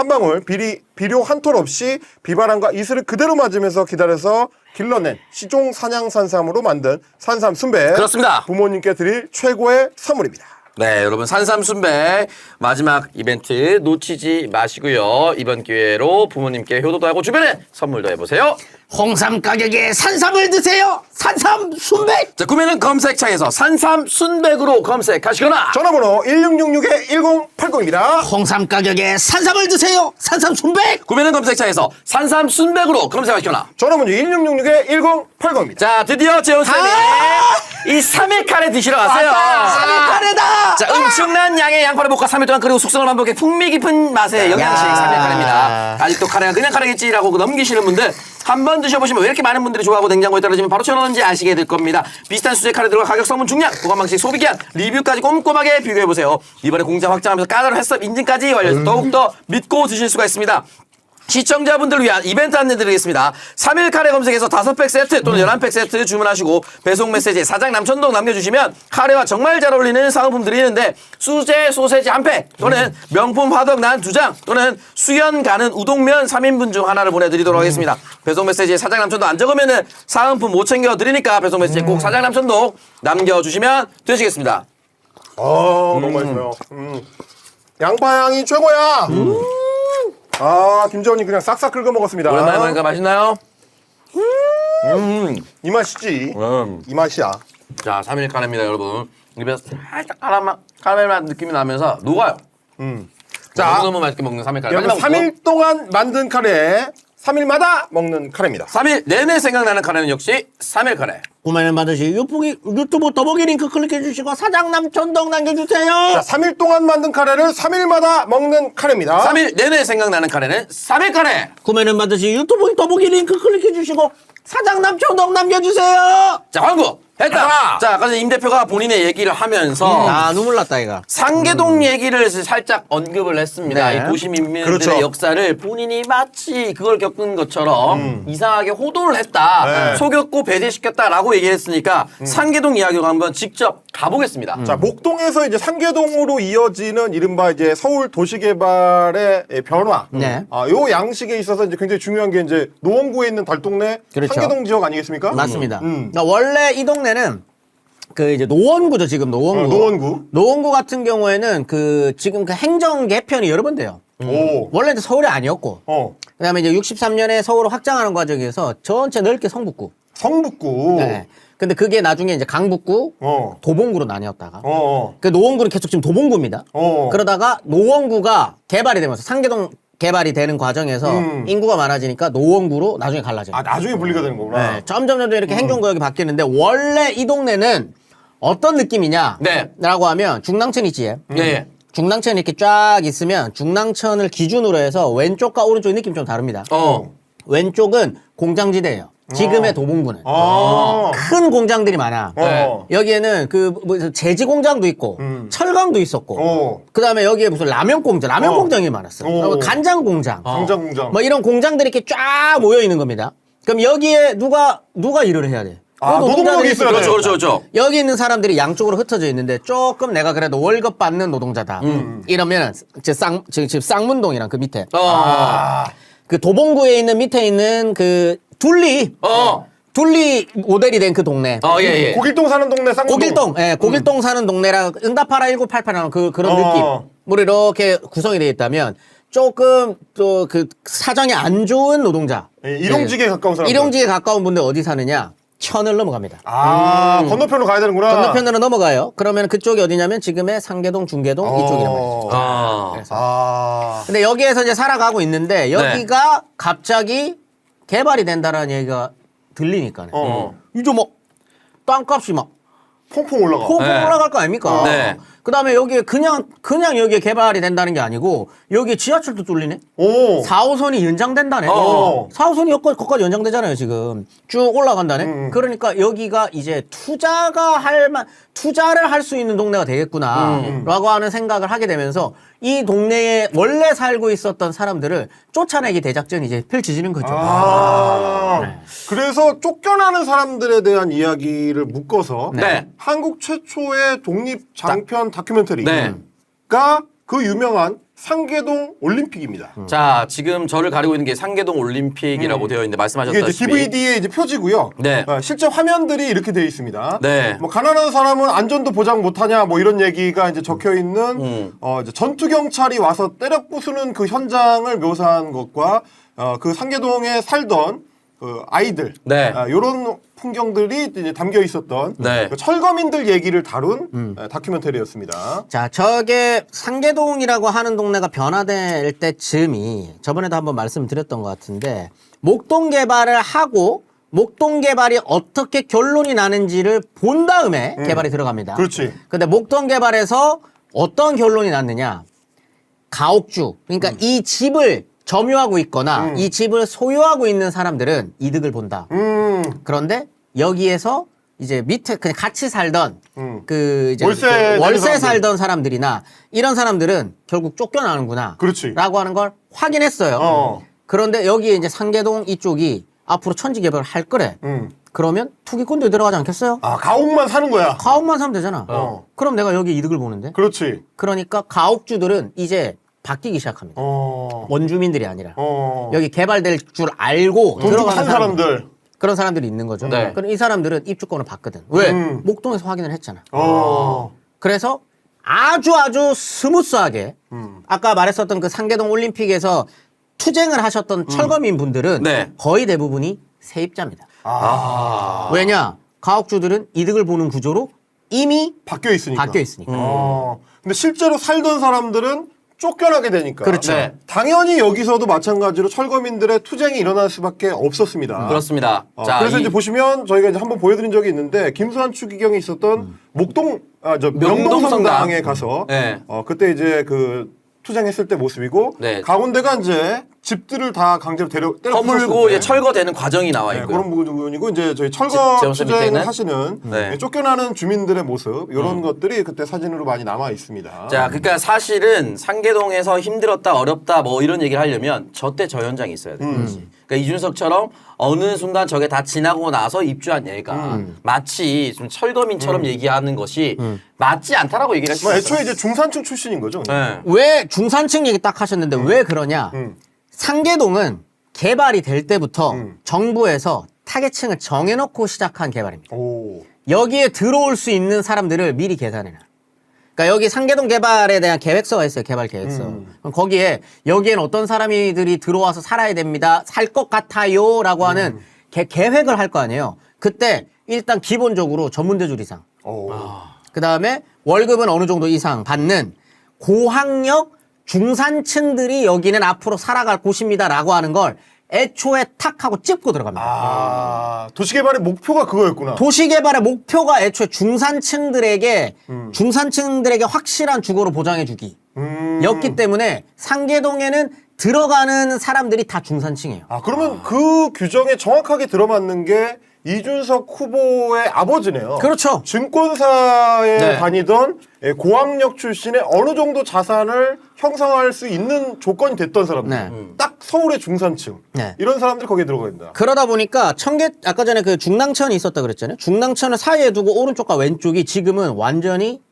방울 비료 한 톨 없이 비바람과 이슬을 그대로 맞으면서 기다려서 길러낸 시종 산양산삼으로 만든 산삼 순백. 그렇습니다. 부모님께 드릴 최고의 선물입니다. 네, 여러분 산삼순백 마지막 이벤트 놓치지 마시고요. 이번 기회로 부모님께 효도도 하고 주변에 선물도 해보세요. 홍삼 가격에 산삼을 드세요. 산삼 순백. 자, 구매는 검색창에서 산삼순백으로 검색하시거나 전화번호 1666-1080입니다. 홍삼 가격에 산삼을 드세요. 산삼 순백. 구매는 검색창에서 산삼순백으로 검색하시거나. 전화번호 1666-1080입니다. 자, 드디어 재훈쌤이 이 3일 카레 드시러 왔어요. 카레다. 자, 엄청난 양의 양파를 볶아 3일 동안 끓이고 숙성을 반복해 풍미 깊은 맛의 영양식 야. 3일 카레입니다. 아직도 카레가 그냥 카레겠지라고 넘기시는 분들 한번 드셔보시면 왜 이렇게 많은 분들이 좋아하고 냉장고에 떨어지면 바로 쳐넣는지 아시게 될 겁니다. 비슷한 수제 카레들과 가격, 성분, 중량, 보관 방식, 소비 기한, 리뷰까지 꼼꼼하게 비교해보세요. 이번에 공장 확장하면서 까다로운 햇섭 인증까지 완료해서 더욱더 믿고 드실 수가 있습니다. 시청자분들을 위한 이벤트 안내드리겠습니다. 3일 카레 검색에서 5팩 세트 또는 11팩 세트 주문하시고 배송 메시지에 사장 남천동 남겨주시면 카레와 정말 잘 어울리는 사은품 드리는데 수제 소세지 한 팩 또는 명품 화덕난 2장 또는 수연 가는 우동면 3인분 중 하나를 보내드리도록 하겠습니다. 배송 메시지에 사장 남천동 안 적으면은 사은품 못 챙겨드리니까 배송 메시지에 꼭 사장 남천동 남겨주시면 되시겠습니다. 너무 맛있어요. 양파향이 최고야. 김재원님 그냥 싹싹 긁어 먹었습니다. 오랜만에 먹으니까 맛있나요? 이 맛이지. 이 맛이야. 자, 3일 카레입니다, 여러분. 입에서 살짝 카라멜 맛 느낌이 나면서 녹아요. 자, 너무너무 맛있게 먹는 3일 카레. 여러분 마지막 3일 동안 만든 카레 3일마다 먹는 카레입니다. 3일 내내 생각나는 카레는 역시 3일 카레. 구매는 반드시 유튜브 더보기 링크 클릭해 주시고 사장남 전동 남겨주세요. 자, 3일 동안 만든 카레를 3일마다 먹는 카레입니다. 3일 내내 생각나는 카레는 3일 카레. 구매는 반드시 유튜브 더보기 링크 클릭해 주시고 사장남 전동 남겨주세요. 자, 광고 했다. 자, 아까 임 대표가 본인의 얘기를 하면서 아 눈물 났다 이거. 상계동 얘기를 살짝 언급을 했습니다. 네. 이 도시민들의 그렇죠. 역사를 본인이 마치 그걸 겪은 것처럼 이상하게 호도를 했다. 네. 속였고 배제시켰다라고 얘기했으니까 상계동 이야기로 한번 직접 가보겠습니다. 자, 목동에서 이제 상계동으로 이어지는 이른바 이제 서울 도시개발의 변화. 네. 요 양식에 있어서 이제 굉장히 중요한 게 이제 노원구에 있는 달동네 그렇죠. 상계동 지역 아니겠습니까? 맞습니다. 그러니까 원래 이 동네는 그 이제 노원구죠 지금 노원구. 노원구. 노원구 같은 경우에는 그 지금 그 행정 개편이 여러 번 돼요. 오. 원래 이제 서울이 아니었고. 그다음에 이제 63년에 서울을 확장하는 과정에서 전체 넓게 성북구. 성북구. 네. 근데 그게 나중에 이제 강북구, 도봉구로 나뉘었다가. 그 노원구는 계속 지금 도봉구입니다. 그러다가 노원구가 개발이 되면서 상계동 개발이 되는 과정에서 인구가 많아지니까 노원구로 나중에 갈라져요. 아, 나중에 분리가 되는 거구나. 네, 점점 이렇게 행정구역이 바뀌는데 원래 이 동네는 어떤 느낌이냐? 네. 라고 하면 중랑천 있지? 예. 중랑천이 이렇게 쫙 있으면 중랑천을 기준으로 해서 왼쪽과 오른쪽 느낌이 좀 다릅니다. 왼쪽은 공장지대예요. 지금의 도봉구는. 아. 큰 공장들이 많아. 네. 여기에는 그 뭐 제지 공장도 있고 철강도 있었고 그다음에 여기에 무슨 라면 공장이 많았어요. 그리고 간장 공장. 공장 공장. 뭐 이런 공장들이 이렇게 쫙 모여 있는 겁니다. 그럼 여기에 누가 일을 해야 돼? 아, 그 노동력이 있어야 그렇죠, 돼. 그렇죠, 그렇죠. 여기 있는 사람들이 양쪽으로 흩어져 있는데 조금 내가 그래도 월급 받는 노동자다. 이러면 지금 쌍문동이랑 그 밑에 그 도봉구에 있는 밑에 있는 그 둘리 모델이 된 그 동네. 예. 고길동 사는 동네 쌍문동. 고길동 사는 동네랑 응답하라 1988하는 그런 느낌으로 이렇게 구성이 되어 있다면 조금 또 그 사정이 안 좋은 노동자. 일용직에 가까운 사람. 일용직에 가까운 분들 어디 사느냐? 천을 넘어갑니다. 아, 건너편으로 가야 되는구나. 건너편으로 넘어가요. 그러면 그쪽이 어디냐면 지금의 상계동, 중계동 이쪽이란 말이죠. 근데 여기에서 이제 살아가고 있는데 여기가 갑자기 개발이 된다라는 얘기가 들리니까요. 이제 뭐 땅값이 막 퐁퐁 올라가. 퐁퐁 올라갈 거 아닙니까? 네. 그다음에 여기에 그냥 여기에 개발이 된다는 게 아니고 여기에 지하철도 뚫리네. 오. 4호선이 연장된다네. 4호선이 거기까지 연장되잖아요, 지금. 쭉 올라간다네. 그러니까 여기가 이제 투자를 할 수 있는 동네가 되겠구나. 라고 하는 생각을 하게 되면서 이 동네에 원래 살고 있었던 사람들을 쫓아내기 대작전이 이제 펼쳐지는 거죠. 그래서 쫓겨나는 사람들에 대한 이야기를 묶어서 네. 한국 최초의 독립 장편 다큐멘터리가 네. 그 유명한 상계동 올림픽입니다. 자, 지금 저를 가리고 있는 게 상계동 올림픽이라고 되어 있는데 이게 말씀하셨다시피 이제 DVD의 이제 표지고요. 네. 실제 화면들이 이렇게 되어 있습니다. 네. 뭐 가난한 사람은 안전도 보장 못하냐 뭐 이런 얘기가 이제 적혀 있는 이제 전투 경찰이 와서 때려 부수는 그 현장을 묘사한 것과 그 상계동에 살던 그 아이들 네. 이런 풍경들이 이제 담겨 있었던 네. 그 철거민들 얘기를 다룬 다큐멘터리였습니다. 자, 저게 상계동이라고 하는 동네가 변화될 때쯤이 저번에도 한번 말씀드렸던 것 같은데 목동 개발을 하고 목동 개발이 어떻게 결론이 나는지를 본 다음에 개발이 들어갑니다. 그렇지. 근데 목동 개발에서 어떤 결론이 났느냐? 가옥주, 그러니까 이 집을 점유하고 있거나 이 집을 소유하고 있는 사람들은 이득을 본다. 그런데 여기에서 이제 밑에 그냥 같이 살던 그 이제 월세 살던 사람들이나 이런 사람들은 결국 쫓겨나는구나. 그렇지. 라고 하는 걸 확인했어요. 그런데 여기에 이제 상계동 이쪽이 앞으로 천지 개발을 할 거래. 그러면 투기꾼들이 들어가지 않겠어요? 아, 가옥만 사는 거야. 가옥만 사면 되잖아. 그럼 내가 여기 이득을 보는데. 그렇지. 그러니까 가옥주들은 이제 바뀌기 시작합니다. 원주민들이 아니라 여기 개발될 줄 알고 들어가는 사람들. 그런 사람들이 있는 거죠. 네. 그럼 이 사람들은 입주권을 받거든. 왜? 목동에서 확인을 했잖아. 그래서 아주 스무스하게 아까 말했었던 그 상계동 올림픽에서 투쟁을 하셨던 철거민 분들은 네. 거의 대부분이 세입자입니다. 왜냐? 가옥주들은 이득을 보는 구조로 이미 바뀌어 있으니까. 바뀌어 있으니까. 근데 실제로 살던 사람들은 쫓겨나게 되니까. 그렇죠. 네. 당연히 여기서도 마찬가지로 철거민들의 투쟁이 일어날 수밖에 없었습니다. 그렇습니다. 그래서 이제 보시면 저희가 이제 한번 보여드린 적이 있는데 김수환 추기경이 있었던 명동성당에 가서 네. 그때 이제 그 투쟁했을 때 모습이고 네. 가운데가 이제 집들을 다 강제로 때려 허물고 부쉈을 때. 이제 철거되는 과정이 나와 네, 있고요. 그런 부분이고 이제 저희 철거 재원선 투쟁을 밑에는? 하시는 네. 쫓겨나는 주민들의 모습 이런 것들이 그때 사진으로 많이 남아 있습니다. 자, 그러니까 사실은 상계동에서 힘들었다, 어렵다, 뭐 이런 얘기를 하려면 저 때 저 현장이 있어야 돼요. 그러니까 이준석처럼 어느 순간 저게 다 지나고 나서 입주한 얘가 마치 좀 철거민처럼 얘기하는 것이 맞지 않다라고 얘기를 뭐 했어요. 애초에 이제 중산층 출신인 거죠. 네. 왜 중산층 얘기 딱 하셨는데 왜 그러냐? 상계동은 개발이 될 때부터 정부에서 타겟층을 정해놓고 시작한 개발입니다. 오. 여기에 들어올 수 있는 사람들을 미리 계산해놔. 그러니까 여기 상계동 개발에 대한 계획서가 있어요. 개발 계획서. 그럼 거기에 여기엔 어떤 사람들이 들어와서 살아야 됩니다. 살 것 같아요라고 하는 계획을 할 거 아니에요. 그때 일단 기본적으로 전문대출 이상. 오. 그다음에 월급은 어느 정도 이상 받는 고학력 중산층들이 여기는 앞으로 살아갈 곳입니다라고 하는 걸 애초에 탁 하고 찝고 들어갑니다. 도시개발의 목표가 그거였구나. 도시개발의 목표가 애초에 중산층들에게 확실한 주거를 보장해주기 였기 때문에 상계동에는 들어가는 사람들이 다 중산층이에요. 그러면 그 규정에 정확하게 들어맞는 게 이준석 후보의 아버지네요. 그렇죠. 증권사에 네. 다니던 고학력 출신의 어느 정도 자산을 형성할 수 있는 조건이 됐던 사람들. 네. 딱 서울의 중산층. 네. 이런 사람들이 거기에 들어가 있다. 그러다 보니까 아까 전에 그 중랑천이 있었다 그랬잖아요. 중랑천을 사이에 두고 오른쪽과 왼쪽이 지금은 완전히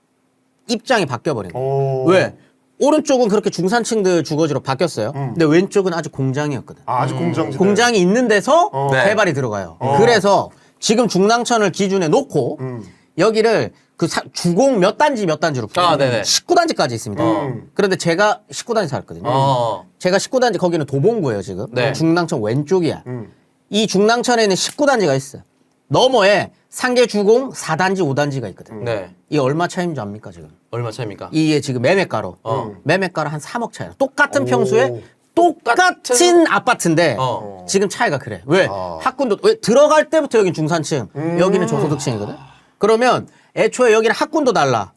입장이 바뀌어버린 거예요. 오. 왜? 오른쪽은 그렇게 중산층들 주거지로 바뀌었어요. 근데 왼쪽은 아직 공장이었거든. 아주 공장지대. 공장이 있는 데서 네. 개발이 들어가요. 그래서 지금 중랑천을 기준에 놓고 여기를 그 주공 몇 단지로 풀어요. 네네. 19단지까지 있습니다. 그런데 제가 19단지 살았거든요. 제가 19단지 거기는 도봉구예요, 지금. 네. 중랑천 왼쪽이야. 이 중랑천에는 19단지가 있어요. 너머에 상계주공 4단지, 5단지가 있거든. 네. 이게 얼마 차이인 줄 압니까, 지금? 얼마 차입니까? 이게 지금 매매가로. 매매가로 한 3억 차이야. 똑같은 오. 평수에 똑같은 아파트인데 지금 차이가 그래. 왜? 학군도 왜 들어갈 때부터 여긴 중산층, 여기는 저소득층이거든. 그러면 애초에 여기는 학군도 달라.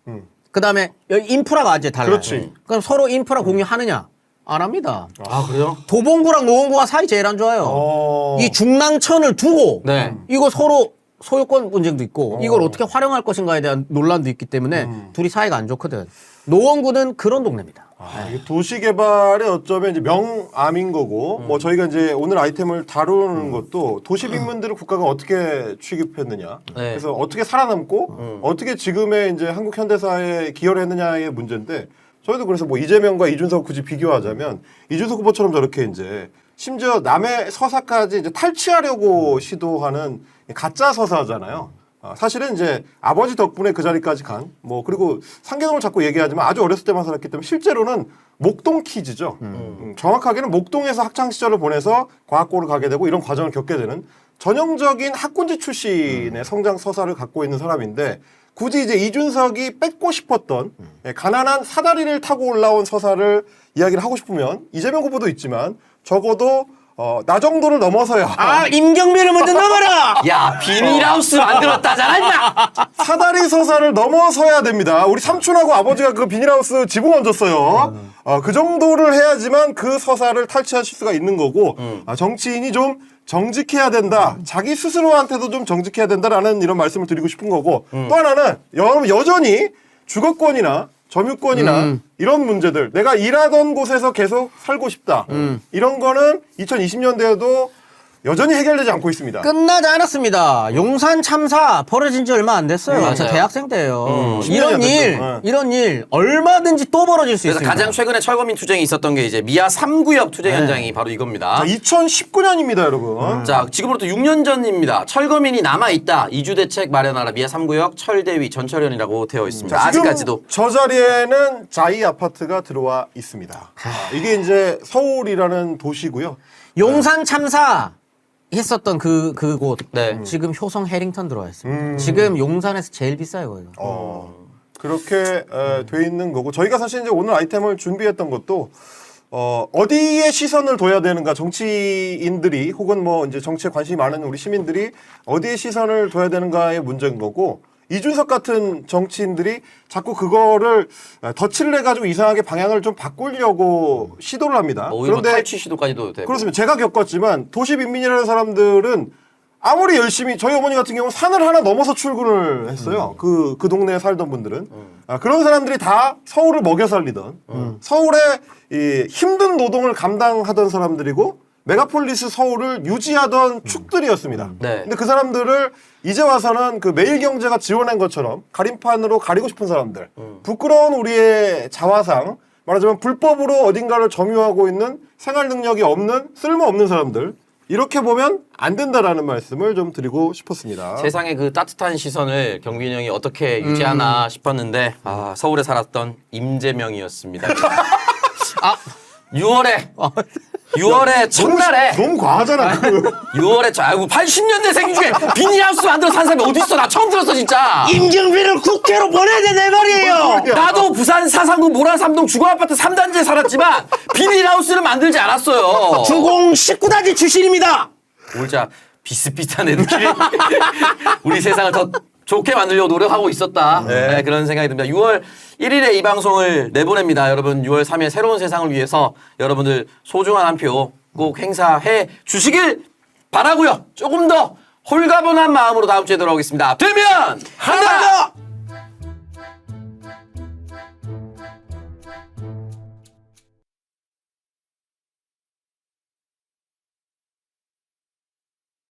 그다음에 여기 인프라가 완전히 달라. 그렇지. 그럼 서로 인프라 공유하느냐? 안 합니다. 그래요? 도봉구랑 노원구가 사이 제일 안 좋아요. 이 중랑천을 두고 네. 이거 서로 소유권 분쟁도 있고 이걸 어떻게 활용할 것인가에 대한 논란도 있기 때문에 둘이 사이가 안 좋거든. 노원구는 그런 동네입니다. 이게 도시개발의 어쩌면 이제 명암인 거고, 뭐 저희가 이제 오늘 아이템을 다루는 것도 도시빈민들을 국가가 어떻게 취급했느냐, 네. 그래서 어떻게 살아남고, 어떻게 지금의 이제 한국 현대사에 기여를 했느냐의 문제인데, 저희도 그래서 뭐 이재명과 이준석 굳이 비교하자면, 이준석 후보처럼 저렇게 이제, 심지어 남의 서사까지 이제 탈취하려고 시도하는 가짜 서사잖아요. 사실은 이제 아버지 덕분에 그 자리까지 간, 뭐, 그리고 상계동을 자꾸 얘기하지만 아주 어렸을 때만 살았기 때문에 실제로는 목동 키즈죠. 정확하게는 목동에서 학창시절을 보내서 과학고를 가게 되고 이런 과정을 겪게 되는 전형적인 학군지 출신의 성장 서사를 갖고 있는 사람인데 굳이 이제 이준석이 뺏고 싶었던 가난한 사다리를 타고 올라온 서사를 이야기를 하고 싶으면 이재명 후보도 있지만 적어도 나 정도를 넘어서야 임경빈을 먼저 넘어라! 야, 비닐하우스 만들었다잖아, 임마! 사다리 서사를 넘어서야 됩니다. 우리 삼촌하고 아버지가 그 비닐하우스 지붕 얹었어요. 그 정도를 해야지만 그 서사를 탈취하실 수가 있는 거고 정치인이 좀 정직해야 된다. 자기 스스로한테도 좀 정직해야 된다라는 이런 말씀을 드리고 싶은 거고 또 하나는 여러분 여전히 주거권이나 점유권이나 이런 문제들 내가 일하던 곳에서 계속 살고 싶다. 이런 거는 2020년대에도 여전히 해결되지 않고 있습니다. 끝나지 않았습니다. 용산 참사 벌어진 지 얼마 안 됐어요. 맞아요. 저 대학생 때예요. 10년이 안 됐죠. 이런 일 얼마든지 또 벌어질 수 그래서 있습니다. 가장 최근에 철거민 투쟁이 있었던 게 이제 미아 3구역 투쟁 현장이 바로 이겁니다. 2019년입니다, 여러분. 자, 지금으로부터 6년 전입니다. 철거민이 남아있다. 이주대책 마련하라. 미아 3구역 철대위 전철현이라고 되어 있습니다. 지금 아직까지도. 저 자리에는 자이 아파트가 들어와 있습니다. 이게 이제 서울이라는 도시고요. 용산 참사 했었던 그곳 네. 지금 효성 해링턴 들어와 있습니다. 지금 용산에서 제일 비싸요, 거기가. 그렇게 돼 있는 거고 저희가 사실 이제 오늘 아이템을 준비했던 것도 어디에 시선을 둬야 되는가 정치인들이 혹은 뭐 이제 정치에 관심이 많은 우리 시민들이 어디에 시선을 둬야 되는가의 문제인 거고 이준석 같은 정치인들이 자꾸 그거를 덧칠을 해가지고 이상하게 방향을 좀 바꾸려고 시도를 합니다. 오히려 뭐 탈취 시도까지도 되고. 그렇습니다. 제가 겪었지만 도시빈민이라는 사람들은 아무리 열심히 저희 어머니 같은 경우는 산을 하나 넘어서 출근을 했어요. 그 동네에 살던 분들은 그런 사람들이 다 서울을 먹여 살리던 서울의 이 힘든 노동을 감당하던 사람들이고 메가폴리스 서울을 유지하던 축들이었습니다. 네. 근데 그 사람들을 이제 와서는 그 매일경제가 지원한 것처럼 가림판으로 가리고 싶은 사람들, 부끄러운 우리의 자화상, 말하자면 불법으로 어딘가를 점유하고 있는 생활 능력이 없는 쓸모없는 사람들. 이렇게 보면 안 된다라는 말씀을 좀 드리고 싶었습니다. 세상의 그 따뜻한 시선을 경빈이 형이 어떻게 유지하나 싶었는데 서울에 살았던 임재명이었습니다. 6월에 첫날에 너무 과하잖아. 그. 6월에 아이고 80년대생 중에 비닐하우스 만들어 산 사람이 어디 있어? 나 처음 들었어 진짜. 임경빈을 국회로 보내야 된다 말이에요. 나도 부산 사상구 모란삼동 주거아파트 3단지에 살았지만 비닐하우스를 만들지 않았어요. 주공 19단지 출신입니다. 올자 비슷비슷한 애들끼리 우리 세상을 더 좋게 만들려고 노력하고 있었다. 네, 그런 생각이 듭니다. 6월 1일에 이 방송을 내보냅니다. 여러분 6월 3일 새로운 세상을 위해서 여러분들 소중한 한 표 꼭 행사해 주시길 바라고요. 조금 더 홀가분한 마음으로 다음 주에 돌아오겠습니다. 되면 한다.